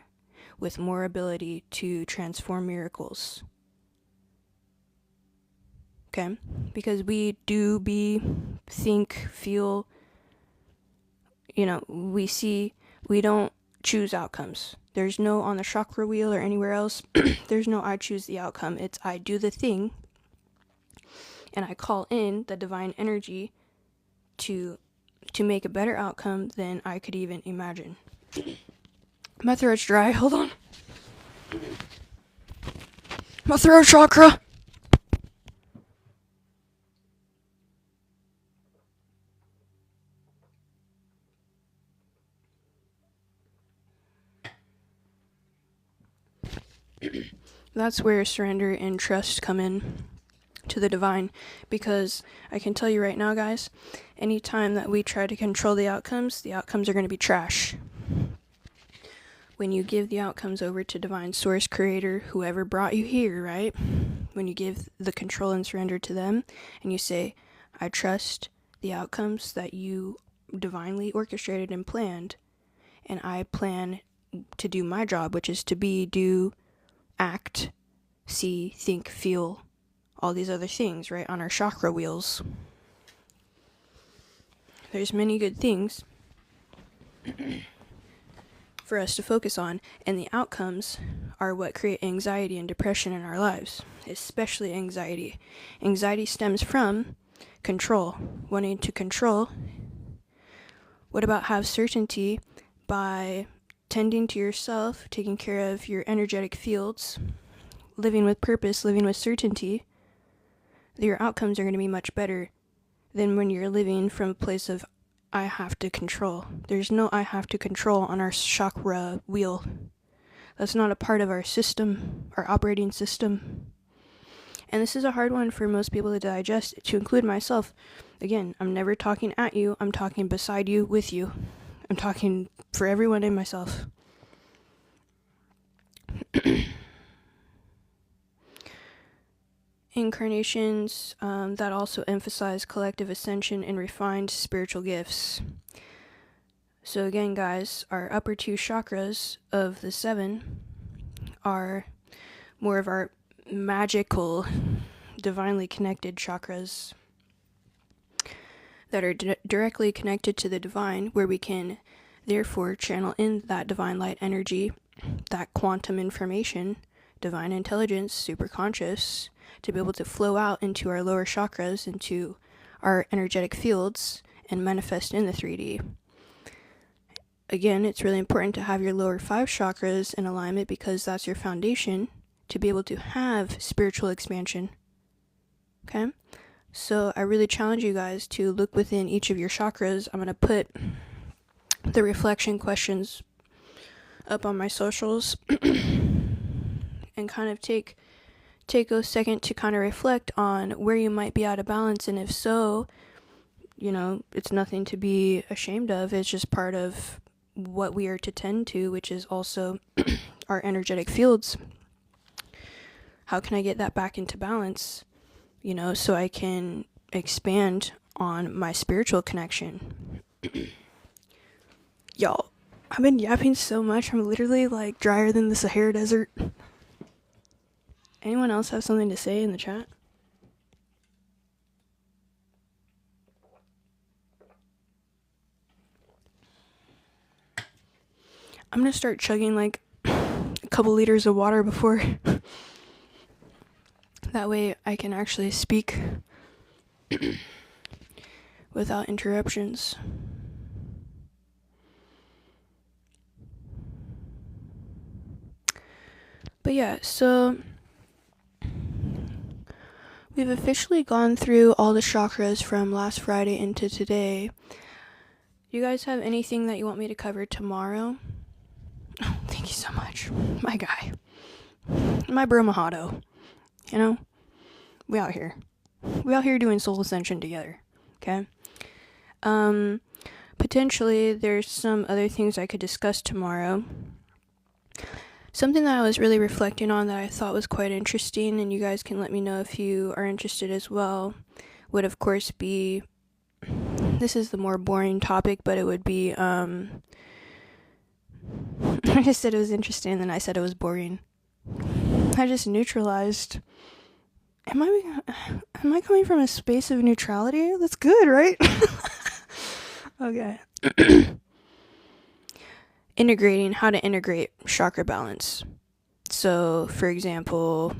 with more ability to transform miracles. Okay? Because we do think, feel, we don't choose outcomes. There's no on the chakra wheel or anywhere else. There's no I choose the outcome. It's I do the thing, and I call in the divine energy to make a better outcome than I could even imagine. My throat's dry. Hold on. My throat chakra! That's where surrender and trust come in to the divine, because I can tell you right now, guys, anytime that we try to control the outcomes are going to be trash. When you give the outcomes over to divine source, creator, whoever brought you here, right? When you give the control and surrender to them and you say, I trust the outcomes that you divinely orchestrated and planned, and I plan to do my job, which is to be, do, act, see, think, feel, all these other things, right, on our chakra wheels. There's many good things for us to focus on, and the outcomes are what create anxiety and depression in our lives, especially anxiety. Anxiety stems from control, wanting to control. What about have certainty by tending to yourself, taking care of your energetic fields, living with purpose, living with certainty? Your outcomes are going to be much better than when you're living from a place of I have to control. There's no I have to control on our chakra wheel. That's not a part of our system, our operating system. And this is a hard one for most people to digest, to include myself. Again, I'm never talking at you, I'm talking beside you, with you. I'm talking for everyone and myself. Incarnations that also emphasize collective ascension and refined spiritual gifts. So again, guys, our upper two chakras of the 7 are more of our magical, divinely connected chakras that are directly connected to the divine, where we can therefore channel in that divine light energy, that quantum information, divine intelligence, superconscious, to be able to flow out into our lower chakras, into our energetic fields, and manifest in the 3D. Again, it's really important to have your lower 5 chakras in alignment, because that's your foundation to be able to have spiritual expansion. Okay? So I really challenge you guys to look within each of your chakras. I'm going to put the reflection questions up on my socials and kind of take a second to kind of reflect on where you might be out of balance, and if so, it's nothing to be ashamed of. It's just part of what we are to tend to, which is also our energetic fields. How can I get that back into balance, so I can expand on my spiritual connection? Y'all, I've been yapping so much, I'm literally like drier than the Sahara Desert. Anyone else have something to say in the chat? I'm gonna start chugging like a couple liters of water before. That way I can actually speak without interruptions. But yeah, so we've officially gone through all the chakras from last Friday into today. You guys have anything that you want me to cover tomorrow? Oh, thank you so much. My guy. My bro Mahado. We out here. We out here doing soul ascension together. Okay? Potentially there's some other things I could discuss tomorrow. Something that I was really reflecting on that I thought was quite interesting, and you guys can let me know if you are interested as well, would of course be, this is the more boring topic, but it would be, I just said it was interesting, and then I said it was boring. I just neutralized. Am I coming from a space of neutrality? That's good, right? Okay. How to integrate chakra balance. So, for example,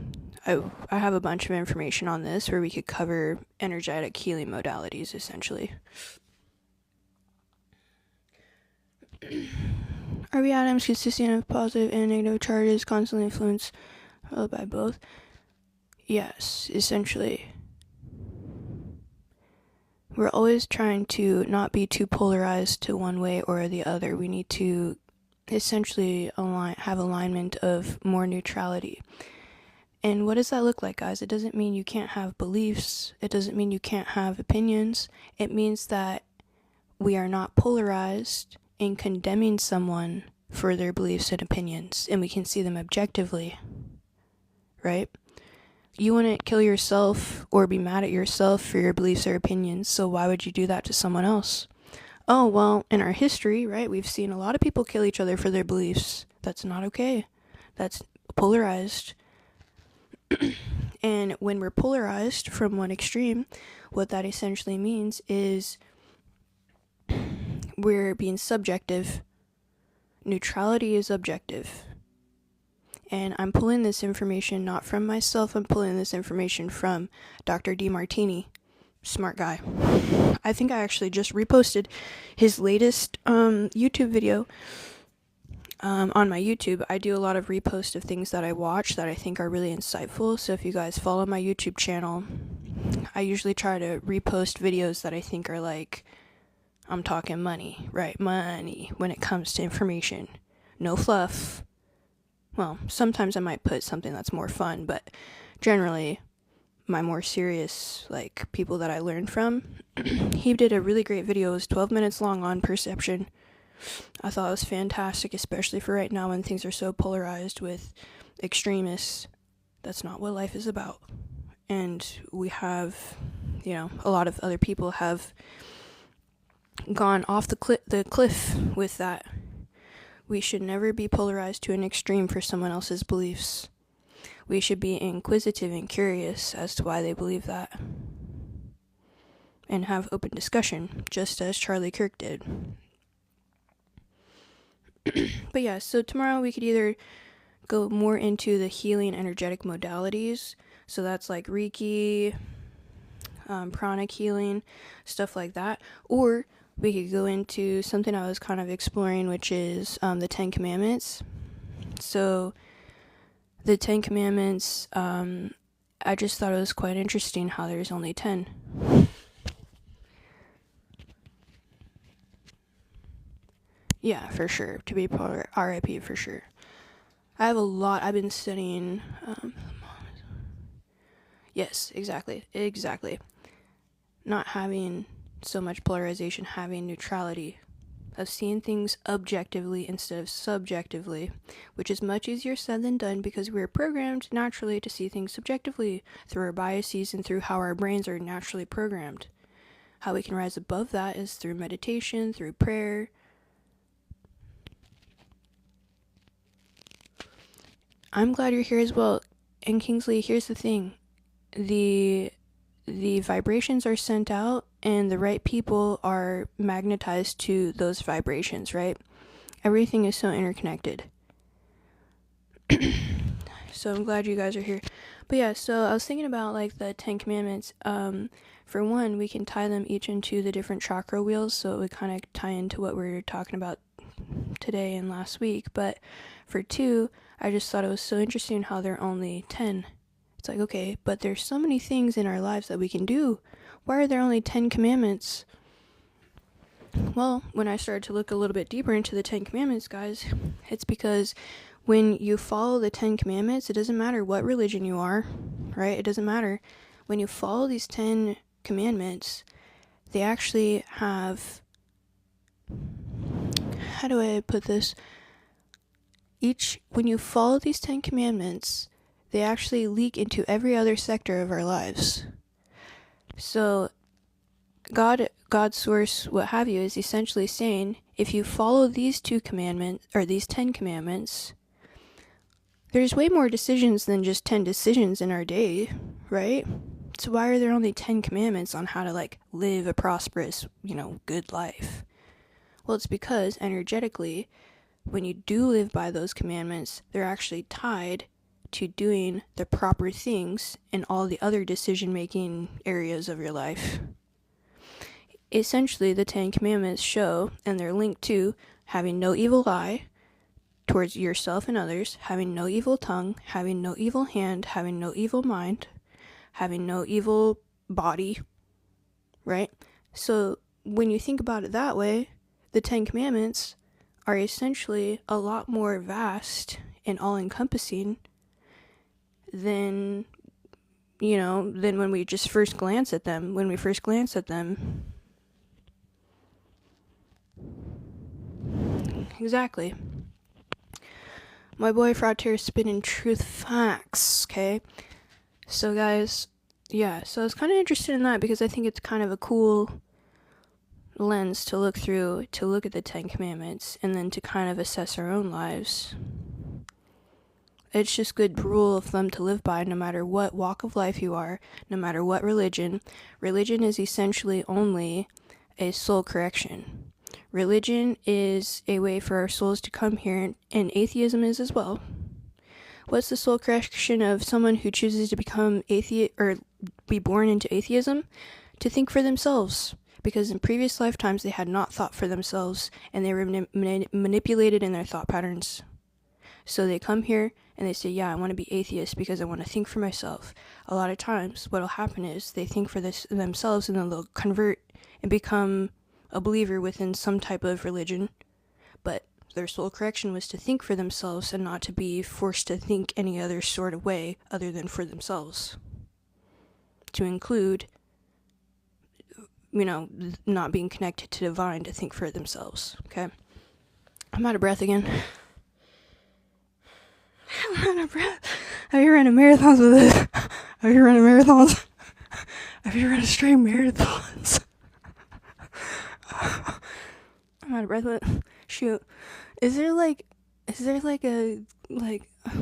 I have a bunch of information on this where we could cover energetic healing modalities, essentially. Are we atoms consisting of positive and negative charges constantly influenced by both? yes, essentially, we're always trying to not be too polarized to one way or the other. We need to essentially have alignment of more neutrality. And what does that look like, guys? It doesn't mean you can't have beliefs. It doesn't mean you can't have opinions. It means that we are not polarized in condemning someone for their beliefs and opinions, and we can see them objectively, right? You wouldn't kill yourself or be mad at yourself for your beliefs or opinions, so why would you do that to someone else? Oh, well, in our history, right, we've seen a lot of people kill each other for their beliefs. That's not okay. That's polarized. And when we're polarized from one extreme, what that essentially means is we're being subjective. Neutrality is objective. And I'm pulling this information not from myself, I'm pulling this information from Dr. DeMartini. Smart guy. I think I actually just reposted his latest YouTube video on my YouTube. I do a lot of repost of things that I watch that I think are really insightful. So if you guys follow my YouTube channel, I usually try to repost videos that I think are like, I'm talking money, right? Money when it comes to information. No fluff. Well, sometimes I might put something that's more fun, but generally my more serious, like, people that I learned from, he did a really great video. It was 12 minutes long on perception. I thought it was fantastic, especially for right now when things are so polarized with extremists. That's not what life is about. And we have, a lot of other people have gone off the cliff with that. We should never be polarized to an extreme for someone else's beliefs. We should be inquisitive and curious as to why they believe that. And have open discussion, just as Charlie Kirk did. But yeah, so tomorrow we could either go more into the healing energetic modalities. So that's like Reiki, pranic healing, stuff like that. Or we could go into something I was kind of exploring, which is the 10 Commandments. So the 10 Commandments, I just thought it was quite interesting how there's only 10. Yeah, for sure. To be RIP, for sure. I have a lot. I've been studying. Yes, exactly. Not having so much polarization, having neutrality. Of seeing things objectively instead of subjectively, which is much easier said than done because we're programmed naturally to see things subjectively through our biases and through how our brains are naturally programmed. How we can rise above that is through meditation, through prayer. I'm glad you're here as well. And Kingsley, here's the thing. The vibrations are sent out and the right people are magnetized to those vibrations, right? Everything is so interconnected. So I'm glad you guys are here. But yeah, so I was thinking about like the 10 Commandments. For one, we can tie them each into the different chakra wheels, so it would kind of tie into what we were talking about today and last week. But for two, I just thought it was so interesting how they're only 10. It's like, okay, but there's so many things in our lives that we can do. Why are there only 10 commandments? Well, when I started to look a little bit deeper into the 10 commandments, guys, it's because when you follow the 10 commandments, it doesn't matter what religion you are, right? It doesn't matter. When you follow these 10 commandments, they actually have, how do I put this? When you follow these 10 commandments, they actually leak into every other sector of our lives. So God, source, what have you, is essentially saying, if you follow these 2 commandments, or these 10 commandments, there's way more decisions than just 10 decisions in our day, right? So why are there only 10 commandments on how to, like, live a prosperous, good life? Well, it's because energetically, when you do live by those commandments, they're actually tied to doing the proper things in all the other decision-making areas of your life. Essentially, the 10 commandments show, and they're linked to, having no evil eye towards yourself and others, having no evil tongue, having no evil hand, having no evil mind, having no evil body, right? So when you think about it that way, the 10 Commandments are essentially a lot more vast and all-encompassing than, than when we just first glance at them. When we first glance at them. Exactly. My boy Frater is spitting truth facts, okay? So guys, yeah, so I was kind of interested in that because I think it's kind of a cool lens to look through, to look at the 10 Commandments, and then to kind of assess our own lives. It's just good rule of thumb to live by, no matter what walk of life you are, no matter what religion. Religion is essentially only a soul correction. Religion is a way for our souls to come here, and atheism is as well. What's the soul correction of someone who chooses to become atheist or be born into atheism? To think for themselves, because in previous lifetimes they had not thought for themselves, and they were manipulated in their thought patterns. So they come here and they say, yeah, I want to be atheist because I want to think for myself. A lot of times what will happen is they think for themselves, and then they'll convert and become a believer within some type of religion, but their soul correction was to think for themselves and not to be forced to think any other sort of way other than for themselves. To include, not being connected to divine, to think for themselves, okay? I'm out of breath again. I'm out of breath. Have you run marathons with this? Have you run marathons? Have you run straight marathons? I'm out of breath with it. Shoot. Is there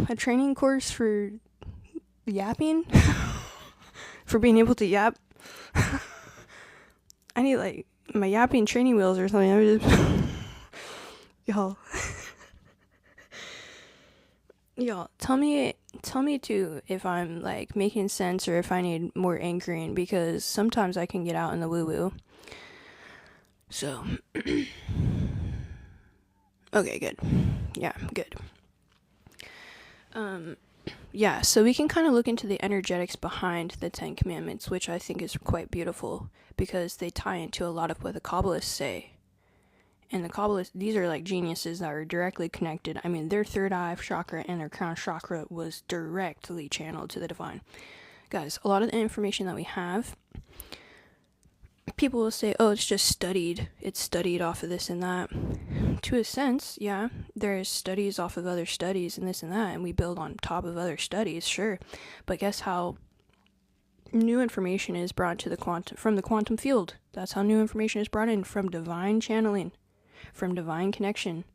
a training course for yapping? For being able to yap? I need my yapping training wheels or something. I'm just Y'all, tell me too if I'm making sense or if I need more anchoring, because sometimes I can get out in the woo-woo. So, okay, good. Yeah, good. Yeah, so we can kind of look into the energetics behind the 10 Commandments, which I think is quite beautiful because they tie into a lot of what the Kabbalists say. And the Kabbalists, these are geniuses that are directly connected. I mean, their third eye chakra and their crown chakra was directly channeled to the divine. Guys, a lot of the information that we have, people will say, oh, it's just studied. It's studied off of this and that. To a sense, yeah, there's studies off of other studies and this and that, and we build on top of other studies, sure. But guess how new information is brought to from the quantum field? That's how new information is brought in, from divine channeling, from divine connection.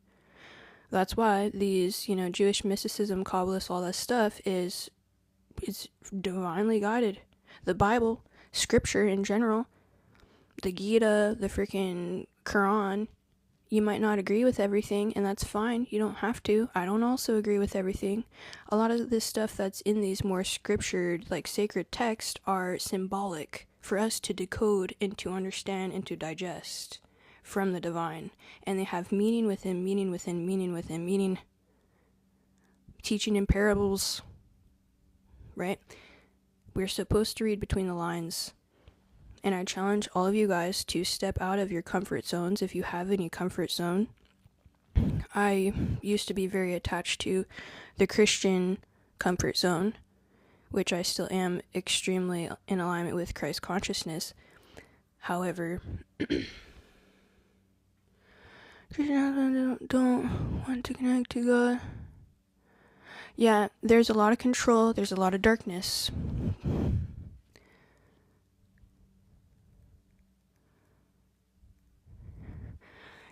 That's why these, Jewish mysticism, Kabbalists, all that stuff is divinely guided. The Bible, scripture in general, the Gita, the freaking Quran, you might not agree with everything, and that's fine. You don't have to. I don't also agree with everything. A lot of this stuff that's in these more scriptured, sacred texts are symbolic for us to decode and to understand and to digest from the divine. And they have meaning within meaning within meaning within meaning. Teaching in parables, right? We're supposed to read between the lines. And I challenge all of you guys to step out of your comfort zones if you have any comfort zone. I used to be very attached to the Christian comfort zone, which I still am extremely in alignment with Christ consciousness. However, Christians don't want to connect to God. Yeah, there's a lot of control, there's a lot of darkness.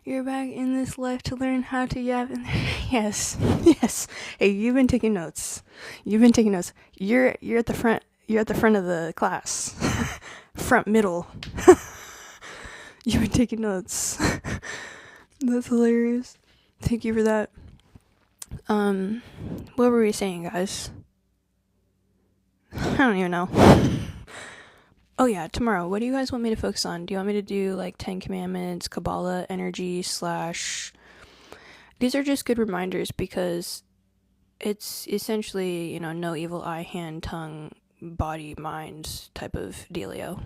You're back in this life to learn how to yap. Yes. Hey, you've been taking notes. You're at the front. You're at the front of the class. Front middle. You've been taking notes. That's hilarious. Thank you for that. What were we saying, guys? I don't even know. Oh yeah, tomorrow, what do you guys want me to focus on? Do you want me to do 10 Commandments, Kabbalah, energy / These are just good reminders because it's essentially, no evil eye, hand, tongue, body mind type of dealio.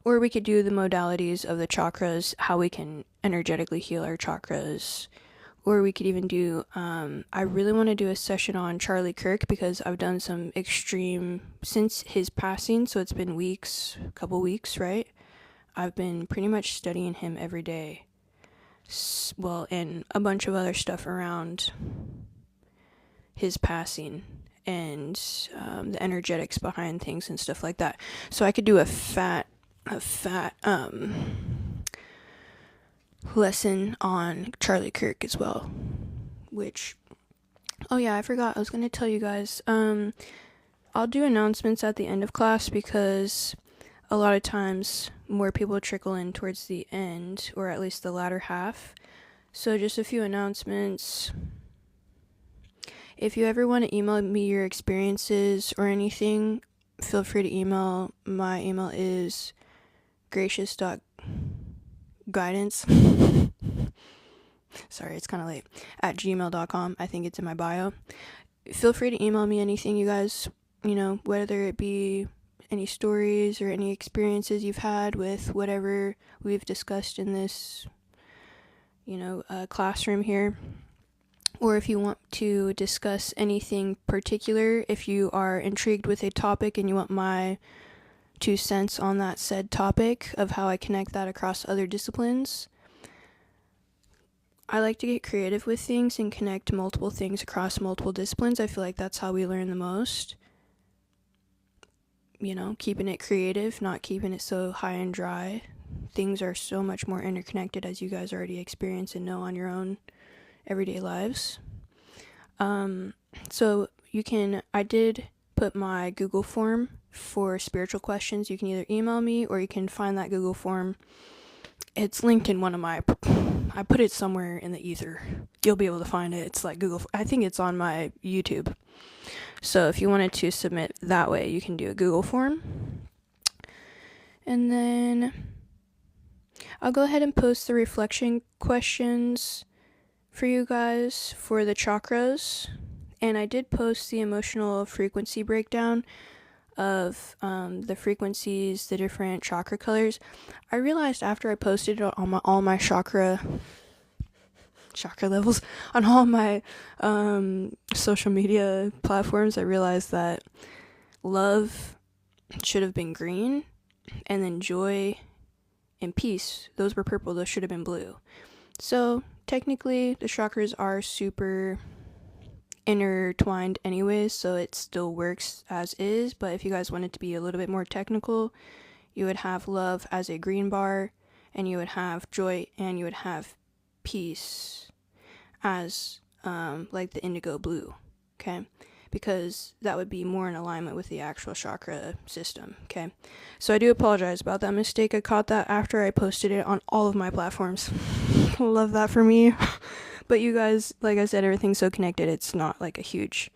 Or we could do the modalities of the chakras, how we can energetically heal our chakras. Or we could even do, I really want to do a session on Charlie Kirk, because I've done some extreme, since his passing, so it's been couple weeks, right? I've been pretty much studying him every day. Well, and a bunch of other stuff around his passing and the energetics behind things and stuff like that. So I could do a fat lesson on Charlie Kirk as well, which, oh yeah, I forgot, I was going to tell you guys, I'll do announcements at the end of class, because a lot of times more people trickle in towards the end, or at least the latter half. So just a few announcements. If you ever want to email me your experiences or anything, feel free to email. My email is gracious.guidance sorry, it's kind of late, at gmail.com. I think it's in my bio. Feel free to email me anything, you guys, whether it be any stories or any experiences you've had with whatever we've discussed in this, classroom here. Or if you want to discuss anything particular, if you are intrigued with a topic and you want my 2 cents on that said topic of how I connect that across other disciplines. I like to get creative with things and connect multiple things across multiple disciplines. I feel like that's how we learn the most. Keeping it creative, not keeping it so high and dry. Things are so much more interconnected, as you guys already experience and know on your own everyday lives. So I did put my Google form for spiritual questions. You can either email me, or you can find that Google form. It's linked in I put it somewhere in the ether. You'll be able to find it. It's like Google, I think it's on my YouTube. So if you wanted to submit that way, you can do a Google form. And then I'll go ahead and post the reflection questions for you guys for the chakras. And I did post the emotional frequency breakdown of the frequencies, the different chakra colors. I realized after I posted it on all my chakra levels on all my social media platforms, I realized that love should have been green, and then joy and peace, those were purple, those should have been blue. So technically the chakras are super intertwined anyways, so it still works as is. But if you guys wanted to be a little bit more technical, you would have love as a green bar, and you would have joy, and you would have peace as like the indigo blue, okay? Because that would be more in alignment with the actual chakra system, okay? So I do apologize about that mistake. I caught that after I posted it on all of my platforms. Love that for me. But you guys, like I said, everything's so connected, it's not like a huge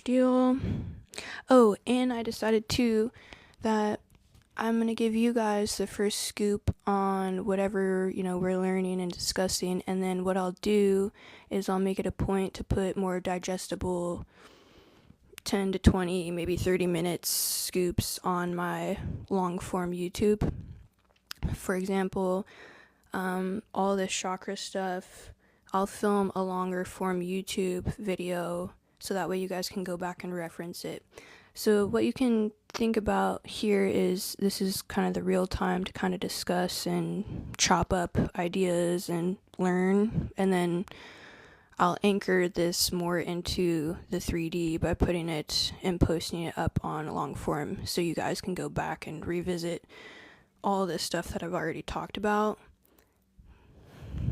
deal. Oh, and I decided too that I'm going to give you guys the first scoop on whatever, we're learning and discussing. And then what I'll do is I'll make it a point to put more digestible 10 to 20, maybe 30 minutes scoops on my long form YouTube. For example, all this chakra stuff, I'll film a longer form YouTube video so that way you guys can go back and reference it. So what you can think about here is this is kind of the real time to kind of discuss and chop up ideas and learn, and then I'll anchor this more into the 3D by putting it and posting it up on long form so you guys can go back and revisit all this stuff that I've already talked about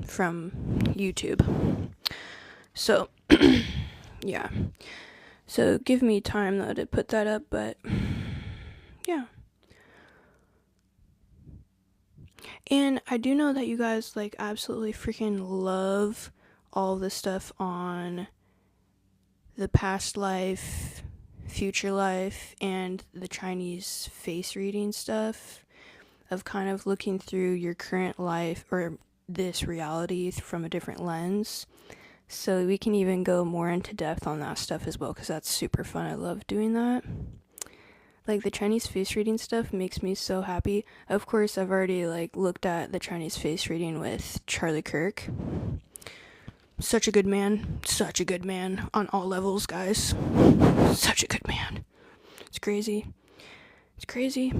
from YouTube. So yeah, so give me time though to put that up, but yeah. And I do know that you guys like absolutely freaking love all the stuff on the past life, future life, and the Chinese face reading stuff, of kind of looking through your current life or this reality from a different lens. So we can even go more into depth on that stuff as well, because that's super fun. I love doing that. Like, the Chinese face reading stuff makes me so happy. Of course, I've already, like, looked at the Chinese face reading with Charlie Kirk. Such a good man. Such a good man on all levels, guys. Such a good man. It's crazy. It's crazy.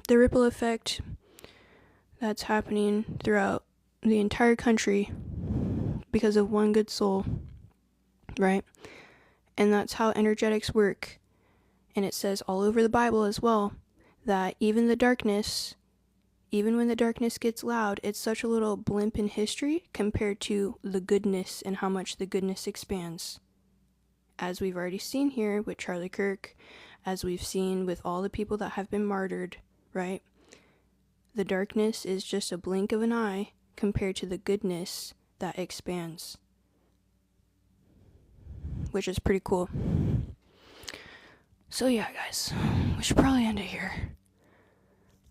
The ripple effect that's happening throughout the entire country because of one good soul, right? And that's how energetics work. And it says all over the Bible as well that even when the darkness gets loud, it's such a little blimp in history compared to the goodness and how much the goodness expands. As we've already seen here with Charlie Kirk, as we've seen with all the people that have been martyred, right? The darkness is just a blink of an eye compared to the goodness that expands, which is pretty cool. So yeah, guys, we should probably end it here.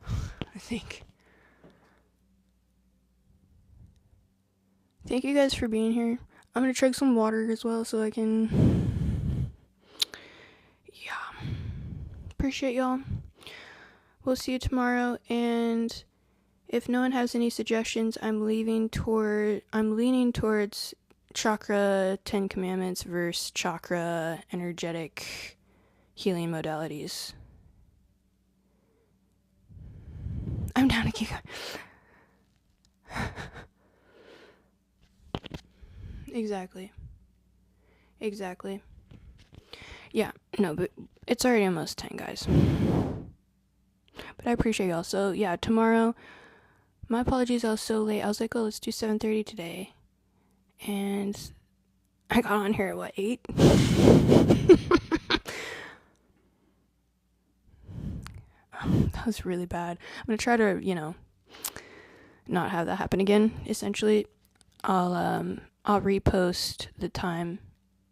I think. Thank you guys for being here. I'm gonna chug some water as well so I can... Yeah. Appreciate y'all. We'll see you tomorrow, and if no one has any suggestions, I'm leaning towards Chakra 10 Commandments versus Chakra energetic healing modalities. I'm down to keep going. Exactly. Yeah, no, but it's already almost 10, guys. But I appreciate y'all. So, yeah, tomorrow, my apologies I was so late. I was like, oh, let's do 7:30 today. And I got on here at, 8? That was really bad. I'm gonna try to, not have that happen again. Essentially, I'll repost the time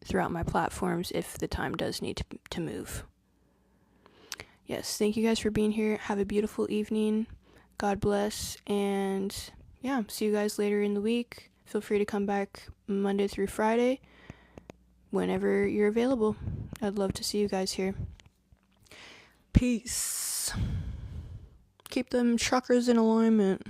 throughout my platforms if the time does need to move. Yes, thank you guys for being here. Have a beautiful evening. God bless, and yeah, see you guys later in the week. Feel free to come back Monday through Friday whenever you're available. I'd love to see you guys here. Peace. Keep them chakras in alignment.